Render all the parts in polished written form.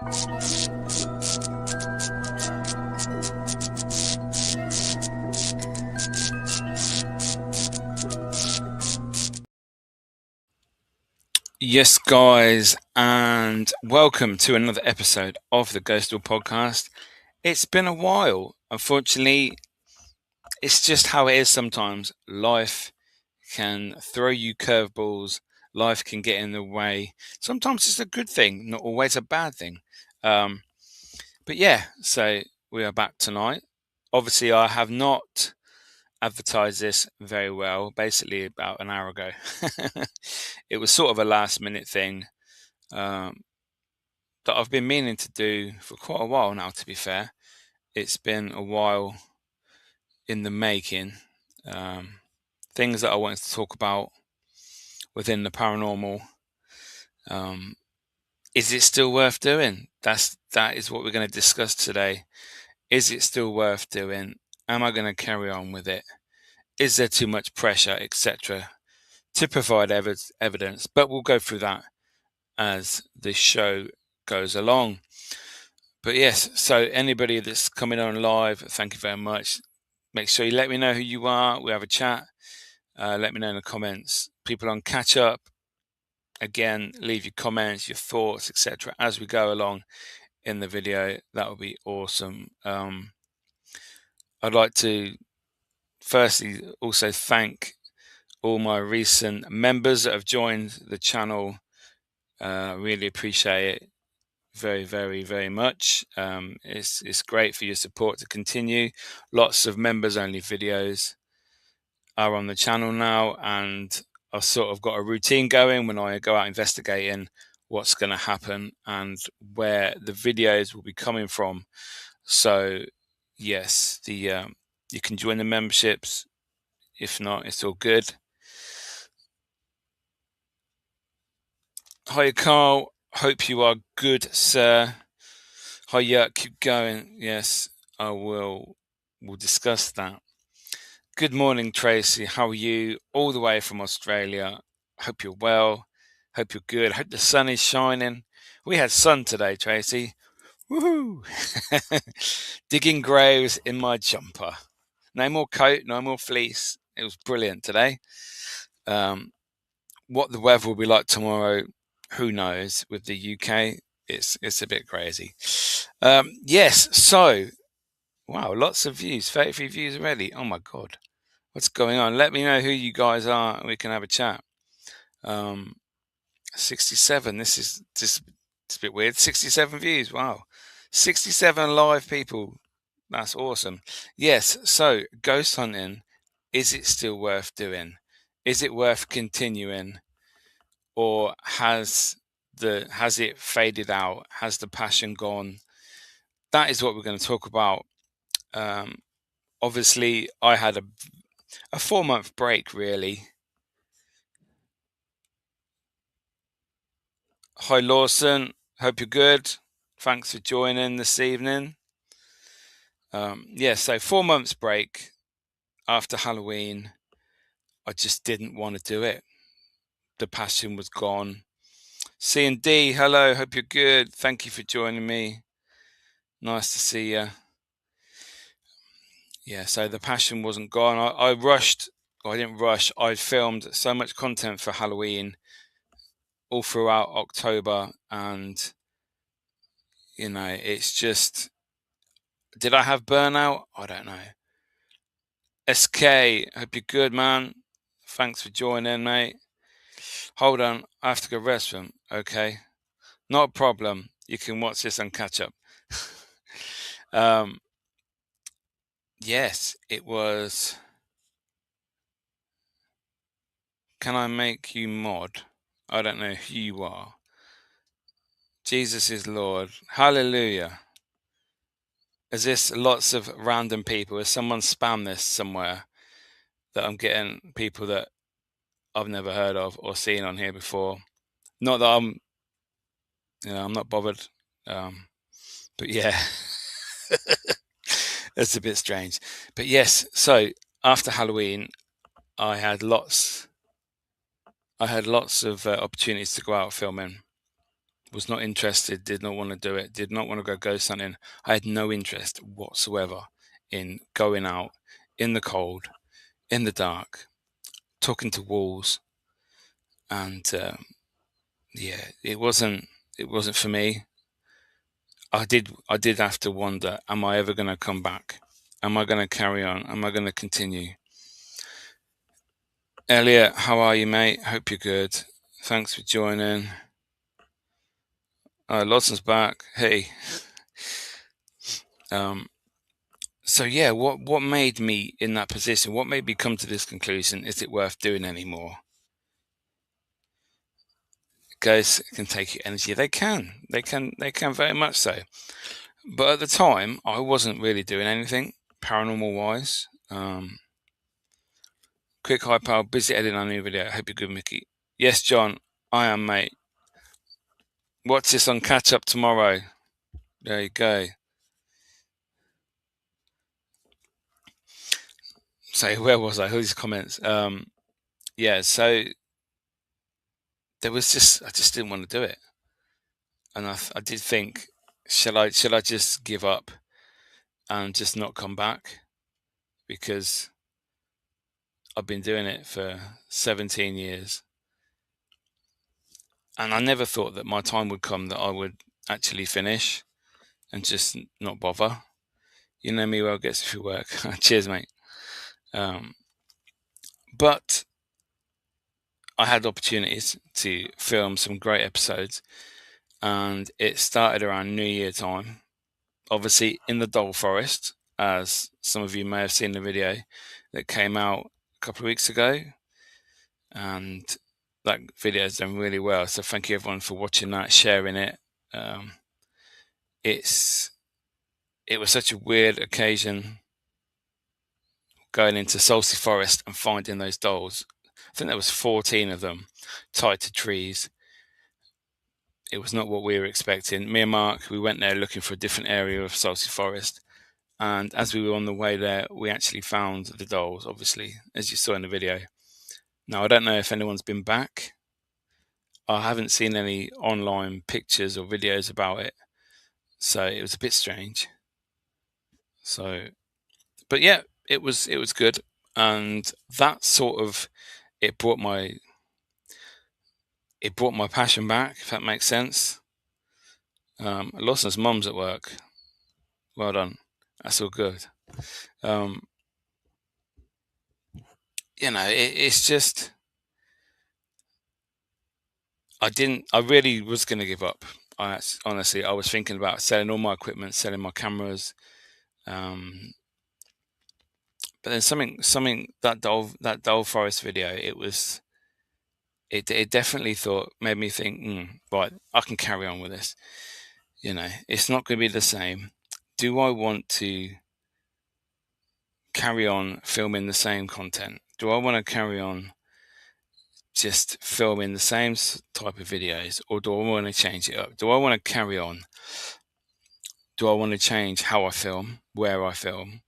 Yes, guys, and welcome to another episode of the Ghostoul Podcast. It's been a while. Unfortunately, it's just how it is sometimes. Life can throw you curveballs. Life can get in the way. Sometimes it's a good thing, not always a bad thing. But yeah, so we are back tonight. Obviously, I have not advertised this very well, basically about an hour ago. It was sort of a last minute thing. That I've been meaning to do for quite a while now, to be fair. It's been a while in the making. Things that I wanted to talk about within the paranormal. Is it still worth doing? That is what we're going to discuss today. Is it still worth doing? Am I going to carry on with it? Is there too much pressure, etc., to provide evidence? But we'll go through that as the show goes along. But yes, so anybody that's coming on live, thank you very much. Make sure you let me know who you are. We have a chat. Let me know in the comments. People on catch up, again, leave your comments, your thoughts, etc. as we go along in the video. That would be awesome. I'd like to firstly also thank all my recent members that have joined the channel. Really appreciate it very, very, very much. It's great for your support to continue. Lots of members only videos are on the channel now, and I've sort of got a routine going when I go out investigating what's going to happen and where the videos will be coming from. So yes, you can join the memberships. If not, it's all good. Hi Carl, hope you are good, sir. Hi, yeah, keep going. Yes, I will. We'll discuss that. Good morning, Tracy. How are you? All the way from Australia. Hope you're well. Hope you're good. Hope the sun is shining. We had sun today, Tracy. Woohoo! Digging graves in my jumper. No more coat, no more fleece. It was brilliant today. What the weather will be like tomorrow, who knows? With the UK, it's a bit crazy. Yes, so wow, lots of views, 33 views already. Oh my god, what's going on? Let me know who you guys are, and we can have a chat. 67. This is just it's a bit weird. 67 views. Wow, 67 live people. That's awesome. Yes. So ghost hunting, is it still worth doing? Is it worth continuing, or has it faded out? Has the passion gone? That is what we're going to talk about. Obviously, I had a 4-month break, really. Hi, Lawson. Hope you're good. Thanks for joining this evening. So 4 months break after Halloween. I just didn't want to do it. The passion was gone. C&D, hello. Hope you're good. Thank you for joining me. Nice to see you. Yeah, so the passion wasn't gone. I rushed. Well, I didn't rush. I filmed so much content for Halloween all throughout October, and it's just, did I have burnout? I don't know. SK, hope you're good, man. Thanks for joining, mate. Hold on, I have to go restroom. Okay, not a problem. You can watch this and catch up. Yes, it was. Can I make you mod? I don't know who you are. Jesus is Lord. Hallelujah. Is this lots of random people? Has someone spammed this somewhere that I'm getting people that I've never heard of or seen on here before? Not that I'm not bothered. But yeah, it's a bit strange. But yes, so after Halloween, I had lots of opportunities to go out filming, was not interested, did not want to do it, did not want to go ghost hunting. I had no interest whatsoever in going out in the cold, in the dark, talking to walls, and yeah, it wasn't for me. I did have to wonder, am I ever going to come back? Am I going to carry on? Am I going to continue? Elliot, how are you, mate? Hope you're good. Thanks for joining. Lawson's back. Hey. So yeah, what made me in that position? What made me come to this conclusion? Is it worth doing anymore? Ghosts can take your energy. They can very much so. But at the time, I wasn't really doing anything paranormal wise. Quick high power, busy editing on a new video. Hope you're good, Mickey. Yes, John, I am, mate. Watch this on catch up tomorrow. There you go. So where was I? Who's comments? Yeah, so there was I just didn't want to do it, and I did think, shall I just give up and just not come back, because I've been doing it for 17 years, and I never thought that my time would come that I would actually finish and just not bother. You know me well, gets through work. Cheers, mate. But I had opportunities to film some great episodes, and it started around New Year time. Obviously, in the Dole Forest, as some of you may have seen the video that came out a couple of weeks ago, and that video has done really well. So thank you everyone for watching that, sharing it. It was such a weird occasion going into Salty Forest and finding those dolls. I think there was 14 of them tied to trees. It was not what we were expecting. Me and Mark, we went there looking for a different area of Salty Forest. And as we were on the way there, we actually found the dolls, obviously, as you saw in the video. Now, I don't know if anyone's been back. I haven't seen any online pictures or videos about it. So it was a bit strange. So, but yeah, it was good. And that sort of, it brought my passion back, if that makes sense. Lawson's mum's at work. Well done. That's all good. It's just, I really was going to give up. Honestly, I was thinking about selling all my equipment, selling my cameras. But then something that Dole Forest video, it definitely made me think, right, I can carry on with this. It's not going to be the same. Do I want to carry on filming the same content? Do I want to carry on just filming the same type of videos, or do I want to change it up? Do I want to carry on? Do I want to change how I film, where I film,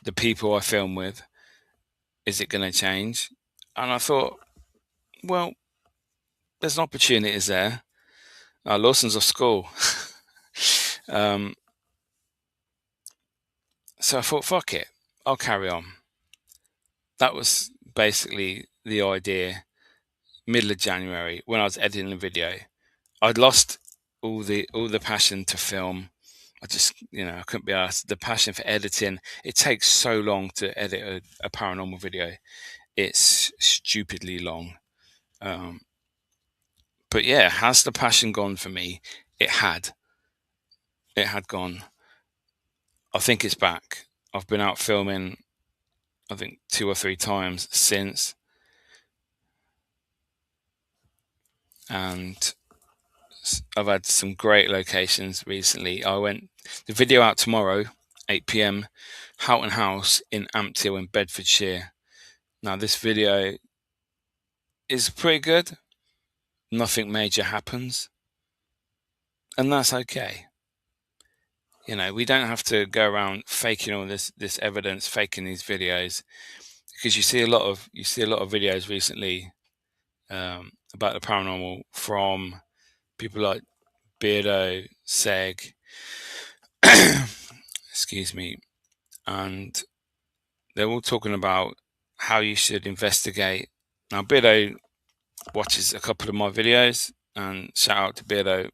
the people I film with? Is it going to change? And I thought, well, there's opportunities there. Lawson's off school. So I thought, fuck it, I'll carry on. That was basically the idea. Middle of January, when I was editing the video, I'd lost all the passion to film. I just, I couldn't be asked. The passion for editing, it takes so long to edit a paranormal video. It's stupidly long. But yeah, has the passion gone for me? It had gone. I think it's back. I've been out filming, I think 2 or 3 times since. And I've had some great locations recently. The video out tomorrow, 8 p.m, Houghton House in Ampthill in Bedfordshire. Now this video is pretty good. Nothing major happens. And that's okay. We don't have to go around faking all this evidence, faking these videos, because you see a lot of videos recently about the paranormal from people like Beardo, Seg, excuse me, and they're all talking about how you should investigate. Now, Beardo watches a couple of my videos, and shout out to Beardo.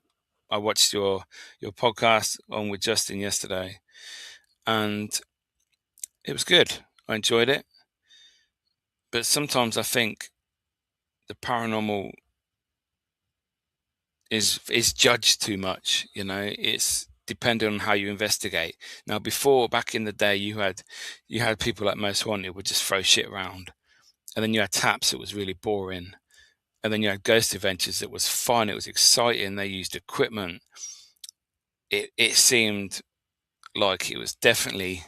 I watched your podcast on with Justin yesterday, and it was good. I enjoyed it, but sometimes I think the paranormal is judged too much. It's depending on how you investigate. Now, before, back in the day, you had people like Most Wanted would just throw shit around, and then you had Taps that was really boring, and then you had Ghost Adventures that was fun. It was exciting. They used equipment. It seemed like it was definitely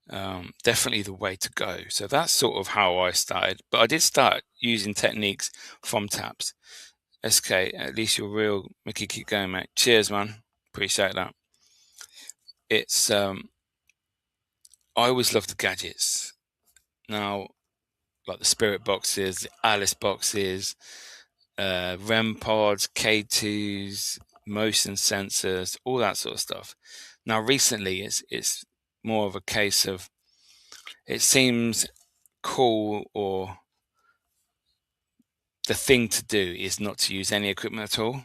the way to go. So that's sort of how I started. But I did start using techniques from Taps. SK, at least you're real. Mickey, keep going, mate. Cheers, man. Appreciate that. It's I always loved the gadgets. Now, like the spirit boxes, the Alice boxes, REM pods, K2s, motion sensors, all that sort of stuff. Now, recently, it's more of a case of it seems cool, or the thing to do is not to use any equipment at all.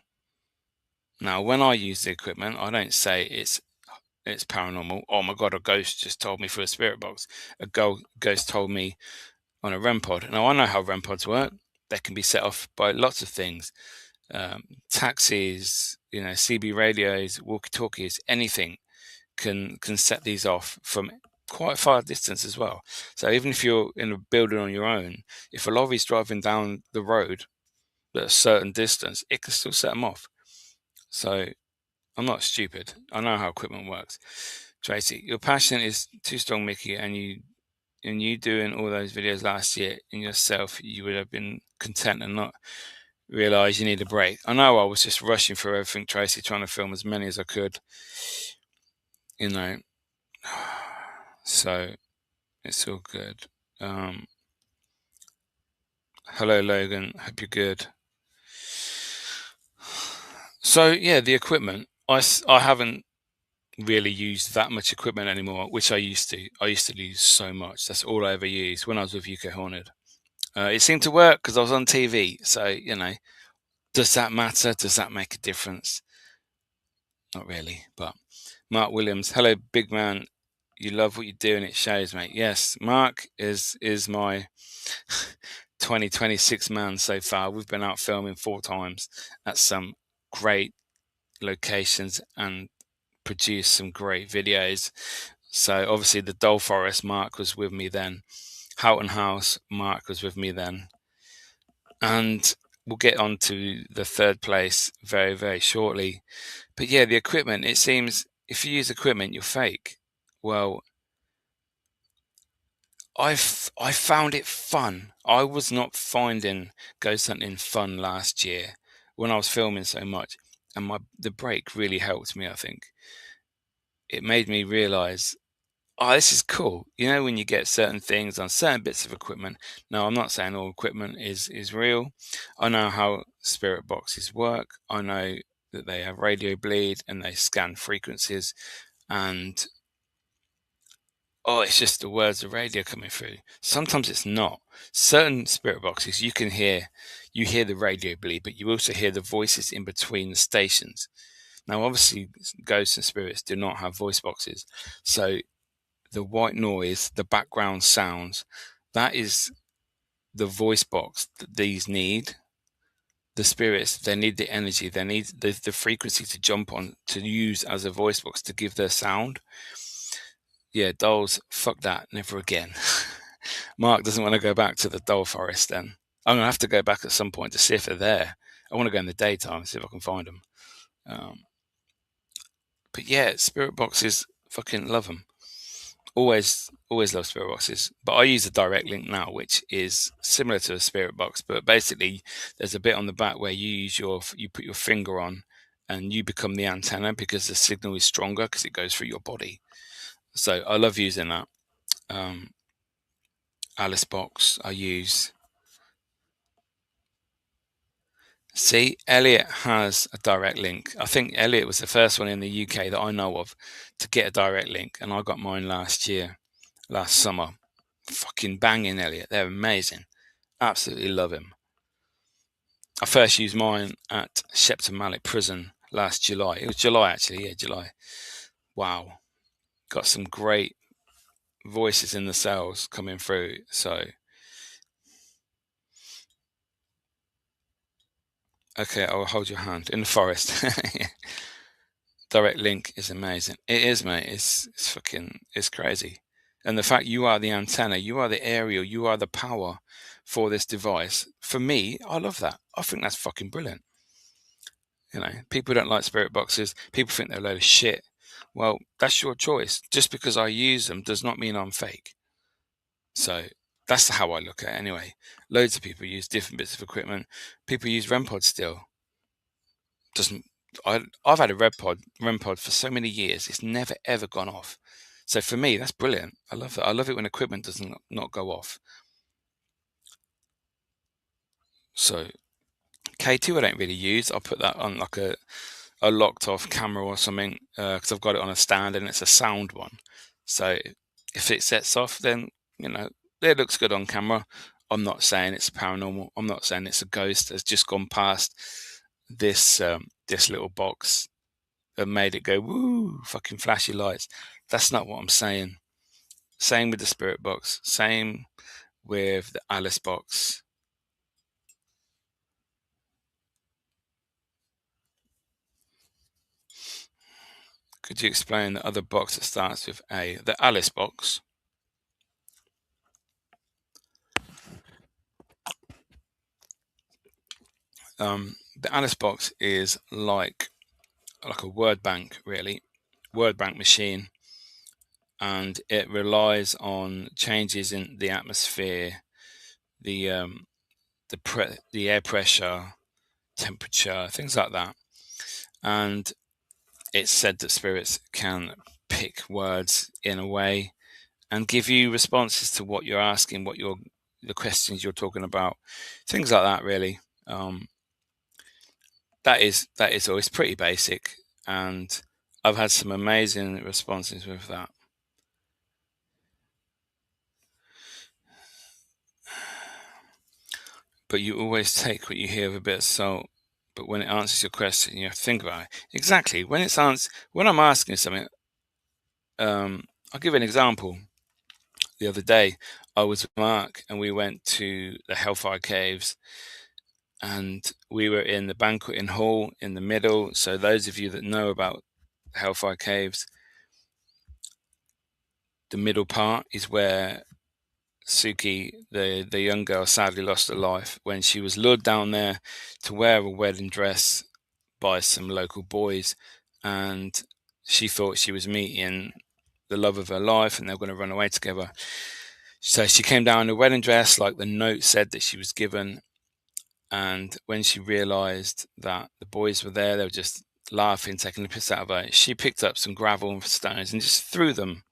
Now, when I use the equipment, I don't say it's paranormal. Oh my God, a ghost just told me through a spirit box. A ghost told me on a REM pod. Now, I know how REM pods work. They can be set off by lots of things. Taxis, CB radios, walkie-talkies, anything can set these off from quite far distance as well. So even if you're in a building on your own, if a lorry's driving down the road at a certain distance, it can still set them off. So I'm not stupid. I know how equipment works. Tracy, your passion is too strong, Mickey, and you doing all those videos last year in yourself, you would have been content and not realize you need a break. I know I was just rushing through everything, Tracy, trying to film as many as I could, so it's all good. Hello, Logan. Hope you're good. So yeah, the equipment. I haven't really used that much equipment anymore, which I used to. I used to use so much. That's all I ever used when I was with UK Haunted. It seemed to work because I was on TV. So, does that matter? Does that make a difference? Not really. But Mark Williams, hello, big man. You love what you do and it shows, mate. Yes, Mark is my 2026 man so far. We've been out filming 4 times at some great locations and produced some great videos. So obviously the Dole Forest, Mark was with me then. Houghton House, Mark was with me then. And we'll get on to the 3rd place very, very shortly. But yeah, the equipment, it seems if you use equipment, you're fake. Well, I found it fun. I was not finding ghost hunting fun last year when I was filming so much. And the break really helped me, I think. It made me realize, this is cool. When you get certain things on certain bits of equipment. Now, I'm not saying all equipment is real. I know how spirit boxes work. I know that they have radio bleed and they scan frequencies, and it's just the words of radio coming through. Sometimes it's not. Certain spirit boxes you hear the radio bleed, but you also hear the voices in between the stations. Now, obviously, ghosts and spirits do not have voice boxes, so the white noise, the background sounds, that is the voice box that these need. The spirits, they need the energy, they need the frequency to jump on, to use as a voice box to give their sound. Yeah, dolls, fuck that, never again. Mark doesn't want to go back to the Dole Forest then. I'm going to have to go back at some point to see if they're there. I want to go in the daytime, see if I can find them. But yeah, spirit boxes, fucking love them. Always love spirit boxes, but I use a direct link now, which is similar to a spirit box, but basically there's a bit on the back where you put your finger on and you become the antenna because the signal is stronger because it goes through your body. So I love using that. Alice box I use. See, Elliot has a direct link. I think Elliot was the first one in the UK that I know of to get a direct link, and I got mine last summer. Fucking banging, Elliot. They're amazing. Absolutely love him. I first used mine at Shepton Mallet Prison last July. It was July, actually. Yeah, July. Wow. Got some great voices in the cells coming through. So, okay, I'll hold your hand in the forest. Direct link is amazing. It is, mate. It's crazy. And the fact you are the antenna, you are the aerial, you are the power for this device. For me, I love that. I think that's fucking brilliant. You know, people don't like spirit boxes. People think they're a load of shit. Well, that's your choice. Just because I use them does not mean I'm fake. So that's how I look at it anyway. Loads of people use different bits of equipment. People use REM pods still. Doesn't I've had a REM pod for so many years. It's never ever gone off. So for me, that's brilliant. I love it. I love it when equipment does not go off. So K2 I don't really use. I'll put that on like a locked off camera or something because I've got it on a stand and it's a sound one. So if it sets off, then it looks good on camera. I'm not saying it's paranormal. I'm not saying it's a ghost that's just gone past this little box that made it go woo, fucking flashy lights. That's not what I'm saying. Same with the spirit box. Same with the Alice box. Could you explain the other box that starts with A? The Alice box. The Alice box is like a word bank, really, word bank machine, and it relies on changes in the atmosphere, the air pressure, temperature, things like that, and it's said that spirits can pick words in a way and give you responses to what you're asking, the questions you're talking about, things like that. Really, that is always pretty basic, and I've had some amazing responses with that. But you always take what you hear with a bit of salt. But when it answers your question, you have to think about it. Exactly. When I'm asking something, I'll give an example. The other day, I was with Mark and we went to the Hellfire Caves, and we were in the banqueting hall in the middle. So those of you that know about the Hellfire Caves, the middle part is where Suki, the young girl, sadly lost her life when she was lured down there to wear a wedding dress by some local boys, and she thought she was meeting the love of her life and they were going to run away together. So she came down in a wedding dress like the note said that she was given, and when she realised that the boys were there, they were just laughing, taking the piss out of her. She picked up some gravel and stones and just threw them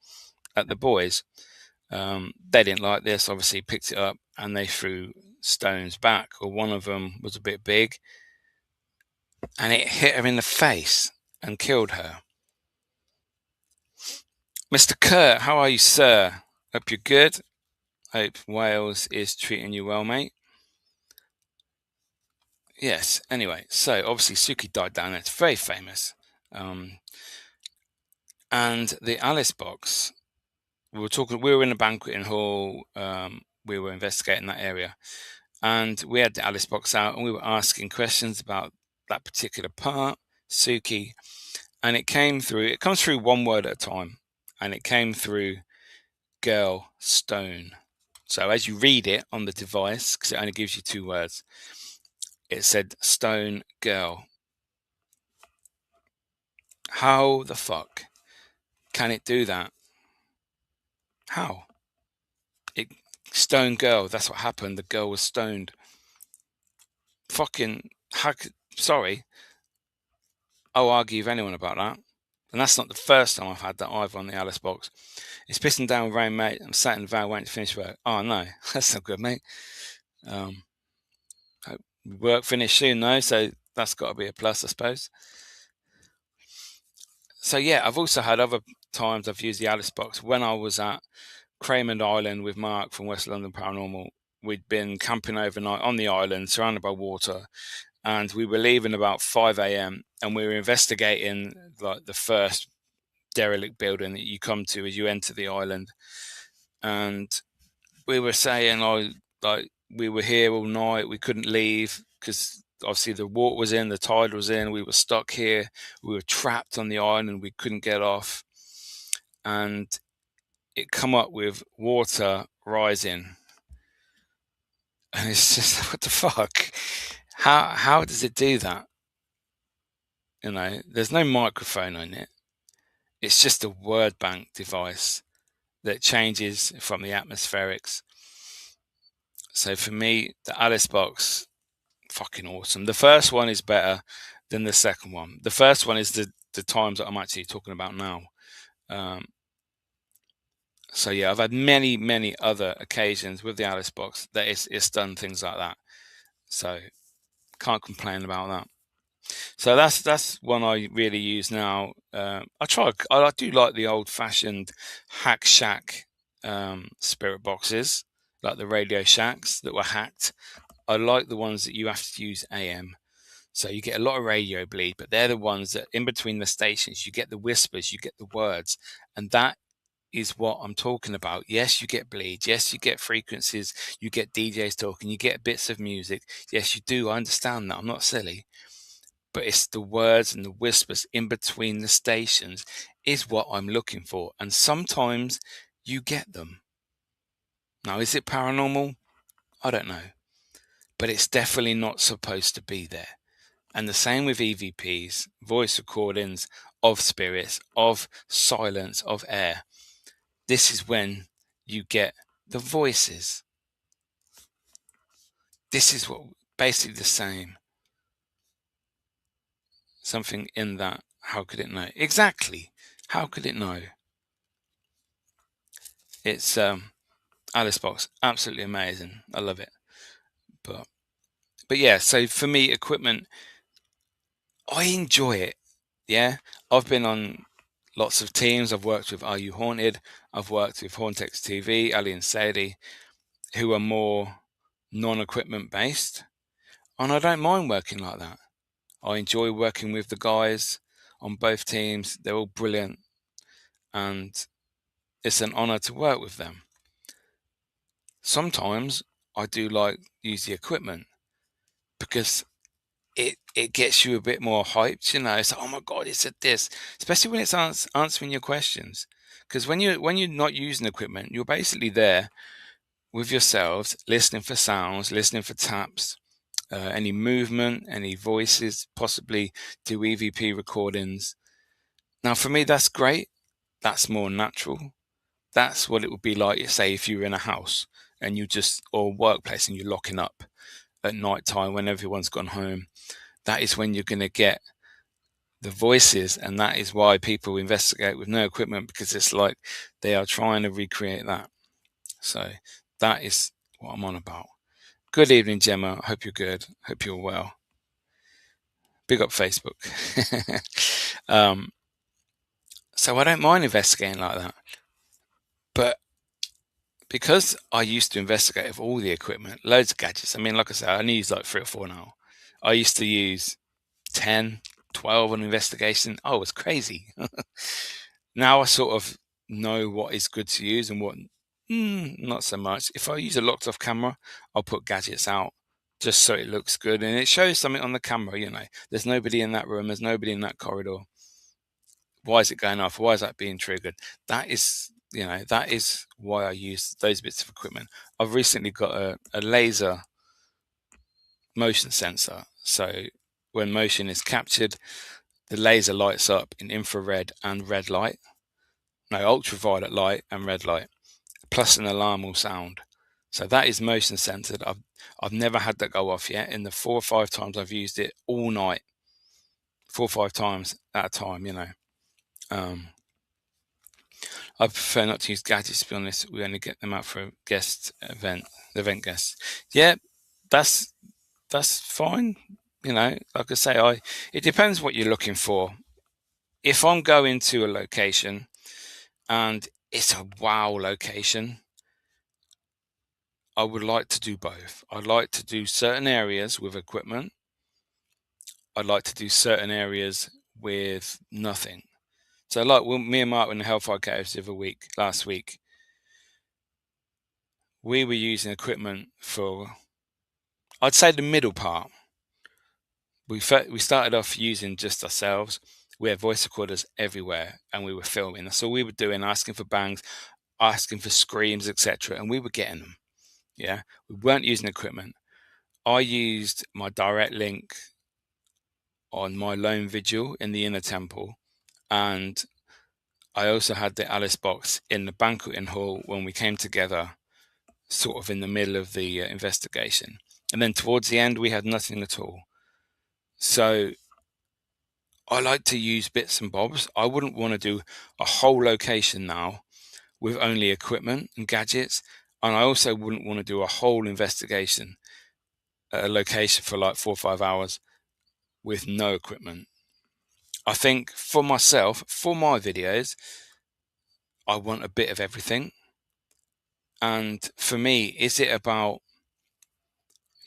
at the boys. They didn't like this, obviously, picked it up and they threw stones back. Or one of them was a bit big and it hit her in the face and killed her. Mr. Kurt, how are you, sir? Hope you're good. Hope Wales is treating you well, mate. Yes, anyway, so obviously Suki died down there. It's very famous. And the Alice box, we were in the banqueting hall, we were investigating that area, and we had the Alice box out and we were asking questions about that particular part, Suki, and it comes through one word at a time, and it came through girl stone. So as you read it on the device, because it only gives you 2 words, it said stone girl. How the fuck can it do that? How? Stone girl, that's what happened. The girl was stoned. Fucking, sorry. I'll argue with anyone about that. And that's not the first time I've had that either on the Alice box. It's pissing down with rain, mate. I'm sat in the van waiting to finish work. Oh no, that's not good, mate. Work finished soon though, so that's got to be a plus, I suppose. So yeah, I've also had other times I've used the Alice box. When I was at Craymond Island with Mark from West London Paranormal, we'd been camping overnight on the island, surrounded by water, and we were leaving about 5 a.m. and we were investigating like the first derelict building that you come to as you enter the island. And we were saying, like we were here all night, we couldn't leave because obviously the water was in, the tide was in, we were stuck here, we were trapped on the island, we couldn't get off. And it come up with water rising. And it's just, what the fuck? How does it do that? There's no microphone on it. It's just a word bank device that changes from the atmospherics. So for me, the Alice box, fucking awesome. The first one is better than the second one. The first one is the times that I'm actually talking about now. So yeah, I've had many other occasions with the Alice box that it's done things like that. So can't complain about that. So that's one I really use now. I do like the old fashioned Hack Shack spirit boxes, like the Radio Shacks that were hacked. I like the ones that you have to use AM. So you get a lot of radio bleed, but they're the ones that in between the stations, you get the whispers, you get the words, and that is what I'm talking about. Yes, you get bleed. Yes, you get frequencies. You get DJs talking. You get bits of music. Yes, you do. I understand that. I'm not silly. But it's the words and the whispers in between the stations is what I'm looking for. And sometimes you get them. Now, is it paranormal? I don't know. But it's definitely not supposed to be there. And the same with EVPs, voice recordings of spirits, of silence, of air. This is when you get the voices. This is what basically the same. Something in that. How could it know? Exactly. How could it know? It's Alice box, absolutely amazing. I love it. But yeah, so for me, equipment, I enjoy it. Yeah, I've been on lots of teams. I've worked with Are You Haunted? I've worked with Hauntex TV, Ali and Sadie, who are more non-equipment based, and I don't mind working like that. I enjoy working with the guys on both teams. They're all brilliant, and it's an honor to work with them. Sometimes I do like use the equipment because it gets you a bit more hyped, It's like, oh my god, it said this, especially when it's answering your questions. Because when you're not using equipment, you're basically there with yourselves, listening for sounds, listening for taps, any movement, any voices, possibly do EVP recordings. Now, for me, that's great. That's more natural. That's what it would be like, say, if you were in a house and or workplace and you're locking up at night time when everyone's gone home. That is when you're going to get the voices, and that is why people investigate with no equipment, because it's like they are trying to recreate that. So that is what I'm on about. Good evening, Gemma. I hope you're good. Hope you're well. Big up Facebook. So I don't mind investigating like that. But because I used to investigate with all the equipment, loads of gadgets. I mean, like I said, I only use like 3 or 4 now. I used to use 10, 12 on investigation. Oh, it's crazy. Now I sort of know what is good to use and what not so much. If I use a locked off camera, I'll put gadgets out just so it looks good and it shows something on the camera. There's nobody in that room, there's nobody in that corridor. Why is it going off? Why is that being triggered? That is why I use those bits of equipment. I've recently got a laser motion sensor. So when motion is captured, the laser lights up in infrared and red light. No, ultraviolet light and red light, plus an alarm will sound. So that is motion censored. I've never had that go off yet. In the 4 or 5 times I've used it all night, 4 or 5 times at a time, I prefer not to use gadgets, to be honest. We only get them out for event guests. Yeah, that's that's fine. Like I say, it depends what you're looking for. If I'm going to a location and it's a wow location, I would like to do both. I'd like to do certain areas with equipment. I'd like to do certain areas with nothing. So, like me and Mark were in the Hellfire Caves last week, we were using equipment for, I'd say, the middle part. We started off using just ourselves. We had voice recorders everywhere, and we were filming. That's all we were doing, asking for bangs, asking for screams, etc. And we were getting them. Yeah, we weren't using equipment. I used my direct link on my lone vigil in the inner temple, and I also had the Alice box in the banqueting hall when we came together, sort of in the middle of the investigation. And then towards the end, we had nothing at all. So I like to use bits and bobs. I wouldn't want to do a whole location now with only equipment and gadgets. And I also wouldn't want to do a whole investigation at a location for like 4 or 5 hours with no equipment. I think for myself, for my videos, I want a bit of everything. And for me, is it about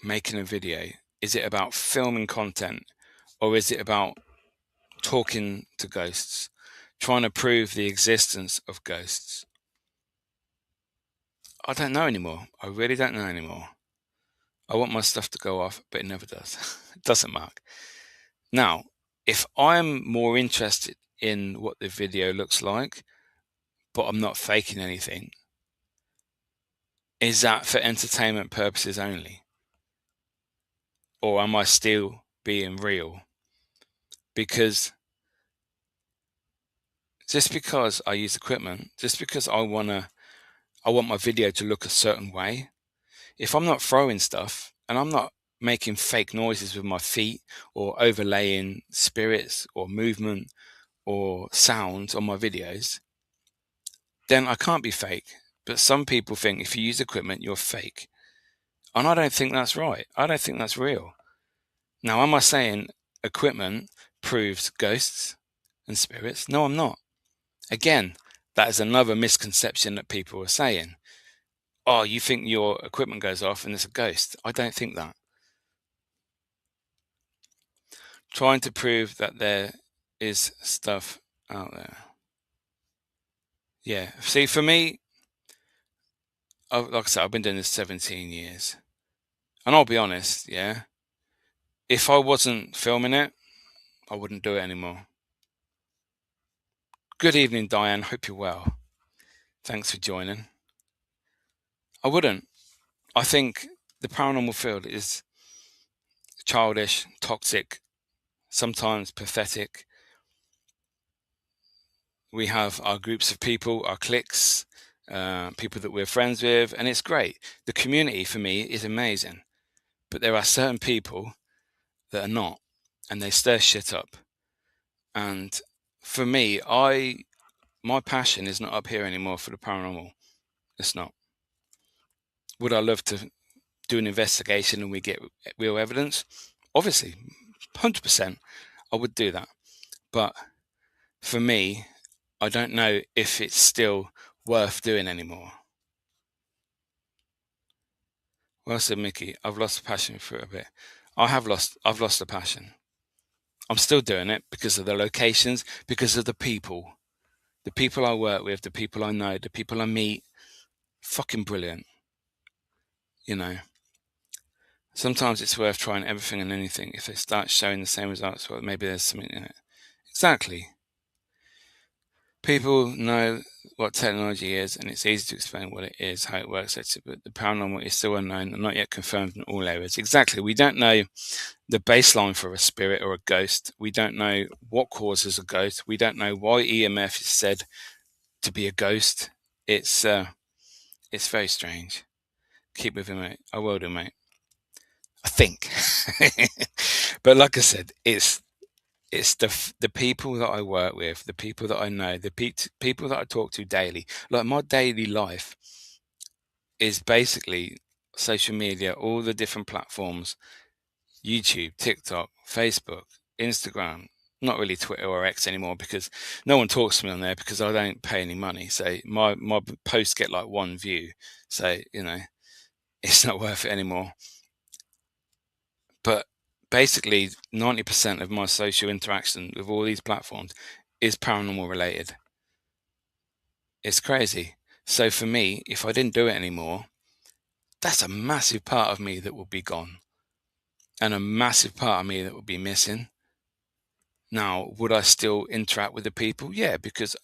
making a video? Is it about filming content? Or is it about talking to ghosts, trying to prove the existence of ghosts? I don't know anymore. I really don't know anymore. I want my stuff to go off, but it never does. It doesn't, Mark. Now, if I'm more interested in what the video looks like, but I'm not faking anything, is that for entertainment purposes only? Or am I still being real? Because just because I use equipment, just because I want my video to look a certain way, if I'm not throwing stuff and I'm not making fake noises with my feet or overlaying spirits or movement or sounds on my videos, then I can't be fake. But some people think if you use equipment, you're fake. And I don't think that's right. I don't think that's real. Now, am I saying equipment proves ghosts and spirits? No, I'm not. Again, that is another misconception that people are saying. Oh, you think your equipment goes off and it's a ghost. I don't think that. Trying to prove that there is stuff out there. Yeah. See, for me, like I said, I've been doing this 17 years. And I'll be honest, yeah, if I wasn't filming it, I wouldn't do it anymore. Good evening, Diane. Hope you're well. Thanks for joining. I wouldn't. I think the paranormal field is childish, toxic, sometimes pathetic. We have our groups of people, our cliques, people that we're friends with, and it's great. The community for me is amazing. But there are certain people that are not, and they stir shit up. And for me, my passion is not up here anymore for the paranormal. It's not. Would I love to do an investigation and we get real evidence? Obviously, 100%, I would do that. But for me, I don't know if it's still worth doing anymore. Well said, Mickey. I've lost the passion for it a bit. I've lost the passion. I'm still doing it because of the locations, because of the people. The people I work with, the people I know, the people I meet. Fucking brilliant. Sometimes it's worth trying everything and anything. If they start showing the same results, well, maybe there's something in it. Exactly. People know what technology is, and it's easy to explain what it is, how it works, etc. But the paranormal is still unknown and not yet confirmed in all areas. Exactly. We don't know the baseline for a spirit or a ghost. We don't know what causes a ghost. We don't know why EMF is said to be a ghost. It's very strange. Keep with him, mate. I will do, mate. I think. But like I said, it's the people that I work with, the people that I know, the people that I talk to daily. Like my daily life is basically social media, all the different platforms, YouTube, TikTok, Facebook, Instagram, not really Twitter or X anymore because no one talks to me on there because I don't pay any money. So my posts get like one view. So, it's not worth it anymore. But basically, 90% of my social interaction with all these platforms is paranormal related. It's crazy. So for me, if I didn't do it anymore, that's a massive part of me that would be gone and a massive part of me that would be missing. Now, would I still interact with the people? Yeah, because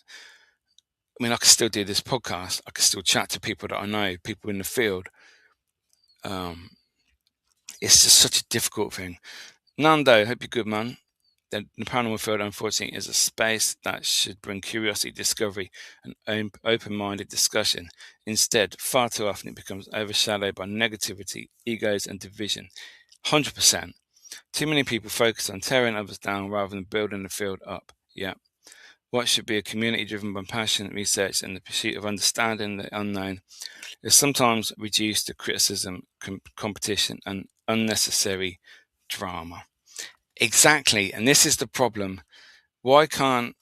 I could still do this podcast. I could still chat to people that I know, people in the field. It's just such a difficult thing. Nando, hope you're good, man. The paranormal field, unfortunately, is a space that should bring curiosity, discovery, and open-minded discussion. Instead, far too often it becomes overshadowed by negativity, egos, and division. 100%. Too many people focus on tearing others down rather than building the field up. Yeah. What should be a community driven by passion, research, and the pursuit of understanding the unknown is sometimes reduced to criticism, competition, and unnecessary drama. Exactly, and this is the problem. Why can't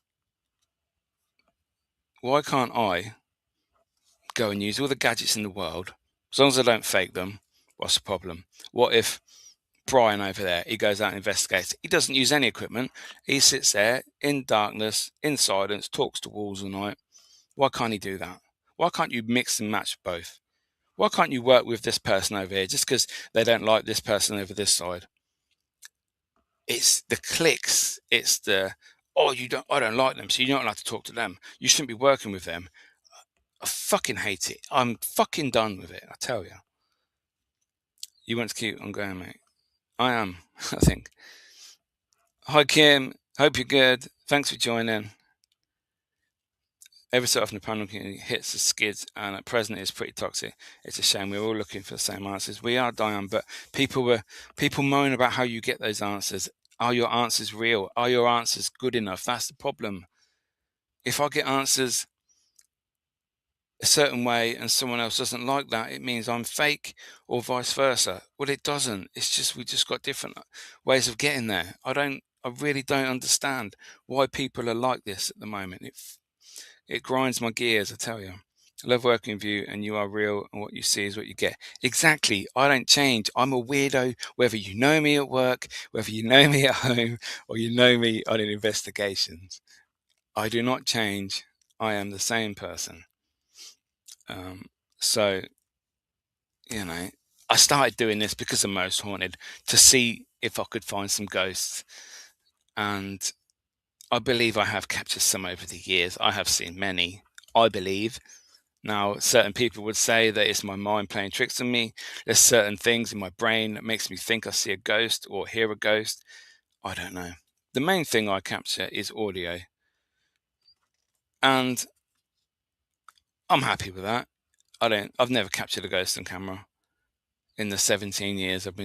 I go and use all the gadgets in the world as long as I don't fake them? What's the problem? What if Brian over there, he goes out and investigates? He doesn't use any equipment. He sits there in darkness, in silence, talks to walls all night. Why can't he do that? Why can't you mix and match both? Why can't you work with this person over here just because they don't like this person over this side? It's the clicks. It's the, oh, I don't like them, so you're not allowed to talk to them. You shouldn't be working with them. I fucking hate it. I'm fucking done with it, I tell you. You want to keep on going, mate? I am, I think. Hi, Kim. Hope you're good. Thanks for joining. Every so often the paranormal community hits the skids, and at present it's pretty toxic. It's a shame. We're all looking for the same answers. We are, Diane, but people moan about how you get those answers. Are your answers real? Are your answers good enough? That's the problem. If I get answers a certain way and someone else doesn't like that, it means I'm fake, or vice versa. Well, it doesn't. It's just we just got different ways of getting there. I really don't understand why people are like this at the moment. It grinds my gears, I tell you. I love working with you, and you are real, and what you see is what you get. Exactly. I don't change. I'm a weirdo, whether you know me at work, whether you know me at home, or you know me on investigations. I do not change. I am the same person. So, I started doing this because of Most Haunted to see if I could find some ghosts. And I believe I have captured some over the years. I have seen many, I believe. Now, certain people would say that it's my mind playing tricks on me. There's certain things in my brain that makes me think I see a ghost or hear a ghost. I don't know. The main thing I capture is audio. And I'm happy with that. I've never captured a ghost on camera in the 18 years I've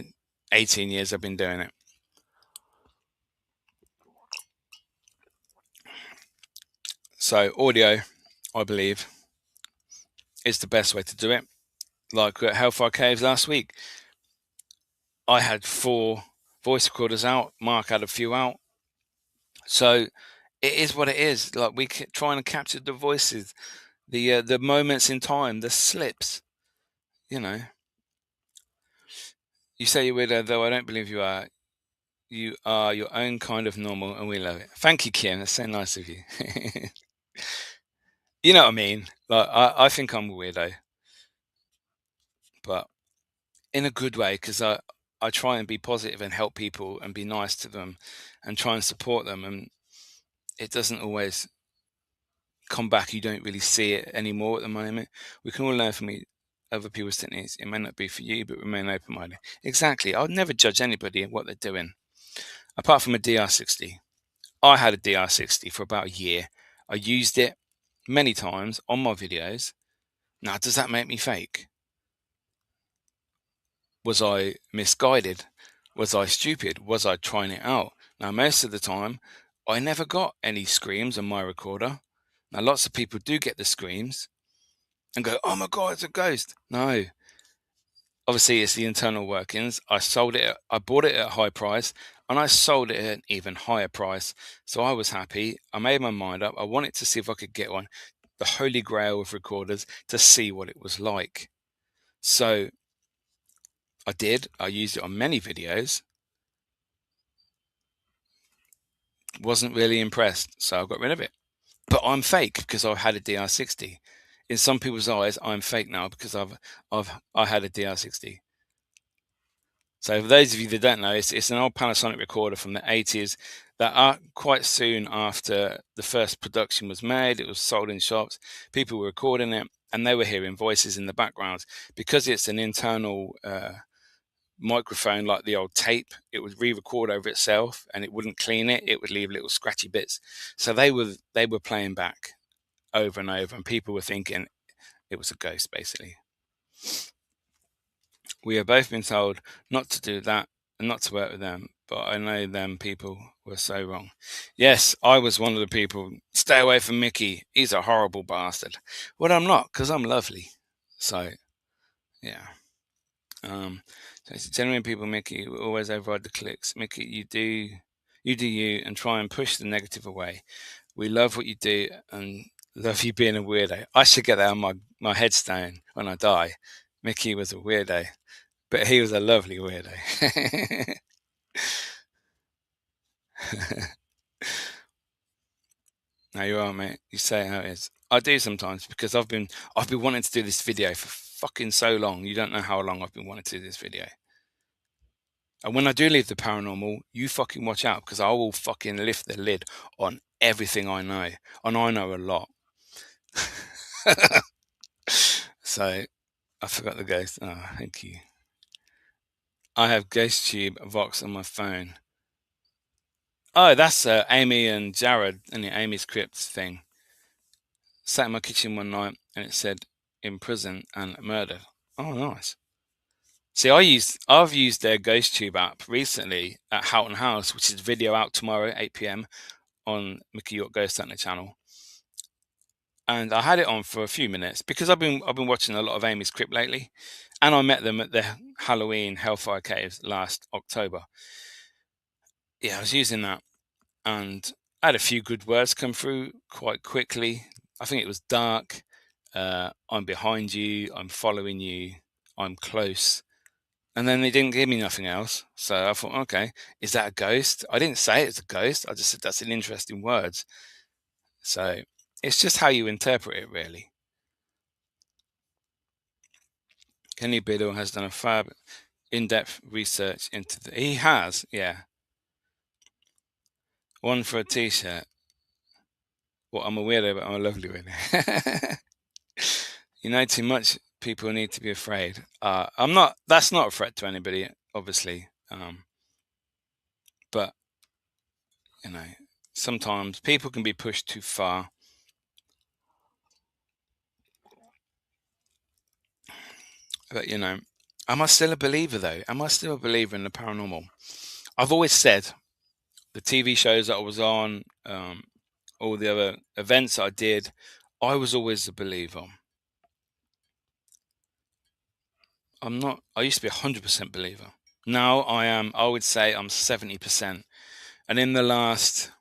been doing it. So audio, I believe, is the best way to do it. Like at Hellfire Caves last week, I had 4 voice recorders out. Mark had a few out. So it is what it is. Like we trying to capture the voices, the moments in time, the slips. You say you're weirdo, though I don't believe you are. You are your own kind of normal, and we love it. Thank you, Kim. That's so nice of you. You know what I mean? Like I think I'm a weirdo, but in a good way, because I try and be positive and help people and be nice to them and try and support them, and it doesn't always come back. You don't really see it anymore at the moment. We can all learn from other people's techniques. It may not be for you, but remain open-minded. Exactly. I would never judge anybody and what they're doing, apart from a DR60. I had a DR60 for about a year. I used it many times on my videos. Now, does that make me fake? Was I misguided? Was I stupid? Was I trying it out? Now, most of the time, I never got any screams on my recorder. Now, lots of people do get the screams and go, oh my God, it's a ghost. No, Obviously, it's the internal workings. I bought it at a high price, and I sold it at an even higher price. So I was happy. I made my mind up. I wanted to see if I could get one, the holy grail of recorders, to see what it was like. So I did. I used it on many videos. Wasn't really impressed, so I got rid of it. But I'm fake because I had a DR60. In some people's eyes, I'm fake now because I had a DR60. So for those of you that don't know, it's an old Panasonic recorder from the 80s that quite soon after the first production was made, it was sold in shops, people were recording it, and they were hearing voices in the background. Because it's an internal microphone like the old tape, it would re-record over itself and it wouldn't clean it, it would leave little scratchy bits. So they were playing back over and over, and people were thinking it was a ghost, basically. We have both been told not to do that and not to work with them, but I know them people were so wrong. Yes, I was one of the people. Stay away from Mickey. He's a horrible bastard. Well, I'm not, because I'm lovely. So, yeah. So it's genuine people, Mickey, will always override the clicks. Mickey, you do you, and try and push the negative away. We love what you do and love you being a weirdo. I should get that on my headstone when I die. Mickey was a weirdo, but he was a lovely weirdo. No, you are, mate. You say how it is. I do sometimes because I've been wanting to do this video for fucking so long. You don't know how long I've been wanting to do this video. And when I do leave the paranormal, you fucking watch out because I will fucking lift the lid on everything I know. And I know a lot. So I forgot the ghost. Oh, thank you. I have GhostTube Vox on my phone. Oh, that's Amy and Jared and the Amy's Crypts thing. Sat in my kitchen one night and it said in prison and murdered. Oh, nice. See, I've used their GhostTube app recently at Houghton House, which is video out tomorrow, 8 p.m. on Mickey York Ghost Hunter channel. And I had it on for a few minutes because I've been watching a lot of Amy's Crypt lately, and I met them at the Halloween Hellfire Caves last October. Yeah, I was using that, and I had a few good words come through quite quickly. I think it was dark. I'm behind you. I'm following you. I'm close. And then they didn't give me nothing else. So I thought, okay, is that a ghost? I didn't say it's a ghost. I just said that's an interesting words. So it's just how you interpret it, really. Kenny Biddle has done a fab in-depth research into he has, yeah. One for a t-shirt. Well, I'm a weirdo, but I'm a lovely weirdo. You know too much. People need to be afraid. I'm not. That's not a threat to anybody, obviously. But you know, sometimes people can be pushed too far. But you know, am I still a believer though? Am I still a believer in the paranormal? I've always said the TV shows that I was on, all the other events I did, I was always a believer. I'm not. I used to be 100% believer. Now I am. I would say I'm 70%. And in the last,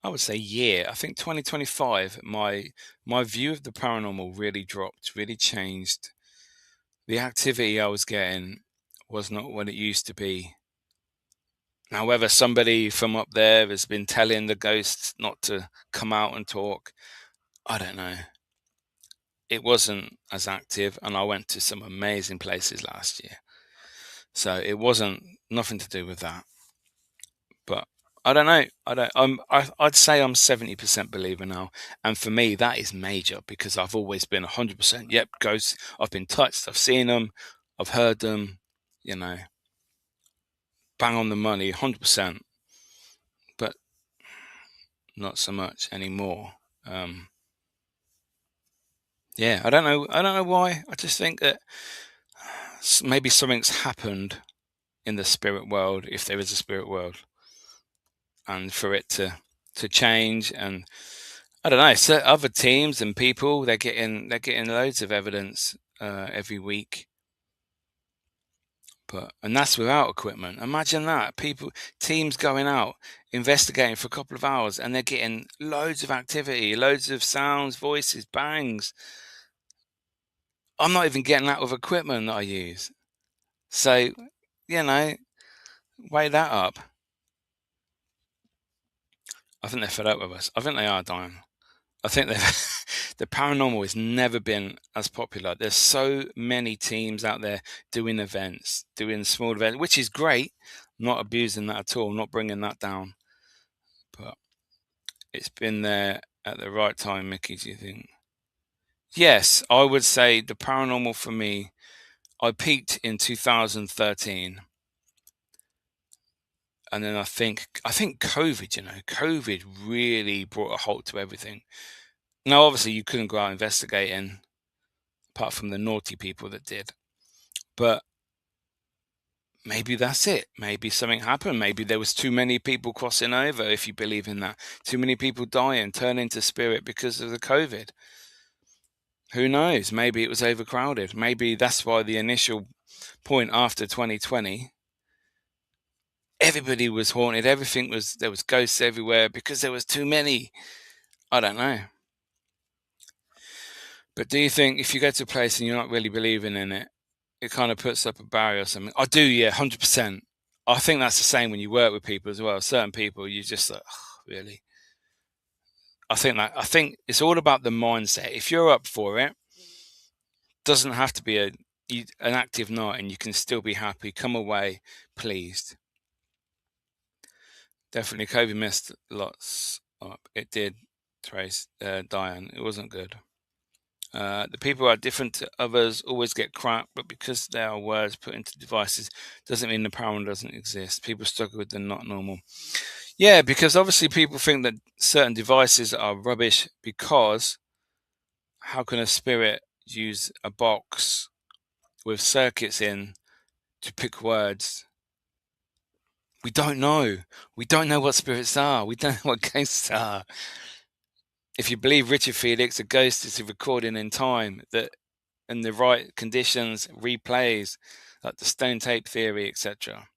I would say year, I think 2025, my view of the paranormal really dropped, really changed. The activity I was getting was not what it used to be. Now, whether somebody from up there has been telling the ghosts not to come out and talk, I don't know. It wasn't as active, and I went to some amazing places last year. So it wasn't nothing to do with that. But I don't know. I'd say I'm 70% believer now, and for me that is major because I've always been 100%. Yep, ghosts. I've been touched. I've seen them. I've heard them. You know, bang on the money, 100%. But not so much anymore. Yeah, I don't know. I don't know why. I just think that maybe something's happened in the spirit world, if there is a spirit world, and for it to change. And I don't know. So other teams and people, they're getting loads of evidence every week. And that's without equipment. Imagine that. Teams going out, investigating for a couple of hours, and they're getting loads of activity, loads of sounds, voices, bangs. I'm not even getting that with equipment that I use. So, weigh that up. I think they're fed up with us. I think they are dying. I think the paranormal has never been as popular. There's so many teams out there doing events, doing small events, which is great. I'm not abusing that at all, not bringing that down. But it's been there at the right time, Mickey, do you think? Yes, I would say the paranormal for me, I peaked in 2013. And then I think COVID really brought a halt to everything. Now, obviously, you couldn't go out investigating, apart from the naughty people that did. But maybe that's it. Maybe something happened. Maybe there was too many people crossing over, if you believe in that. Too many people dying, turning to spirit because of the COVID. Who knows? Maybe it was overcrowded. Maybe that's why the initial point after 2020, everybody was haunted. There was ghosts everywhere because there was too many. I don't know. But do you think if you go to a place and you're not really believing in it, it kind of puts up a barrier or something? I do, yeah, 100%. I think that's the same when you work with people as well. Certain people, you just like, oh, really? I think it's all about the mindset. If you're up for it, doesn't have to be an active night, and you can still be happy. Come away pleased. Definitely, COVID messed lots up. It did, Trace, Diane. It wasn't good. The people who are different to others always get crap, but because there are words put into devices, doesn't mean the paranormal doesn't exist. People struggle with the not normal. Yeah, because obviously people think that certain devices are rubbish because how can a spirit use a box with circuits in to pick words? We don't know. We don't know what spirits are. We don't know what ghosts are. If you believe Richard Felix, a ghost is a recording in time that in the right conditions replays, like the stone tape theory, etc.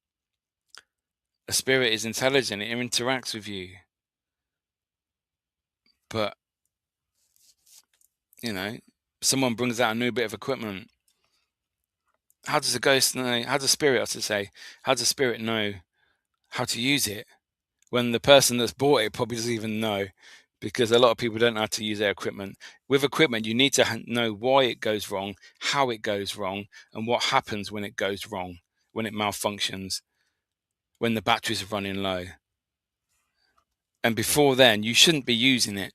A spirit is intelligent, it interacts with you. But, someone brings out a new bit of equipment. How does a ghost know, how does a spirit, I should say, how does a spirit know how to use it when the person that's bought it probably doesn't even know? Because a lot of people don't know how to use their equipment. With equipment, you need to know why it goes wrong, how it goes wrong, and what happens when it goes wrong, when it malfunctions, when the batteries are running low. And before then, you shouldn't be using it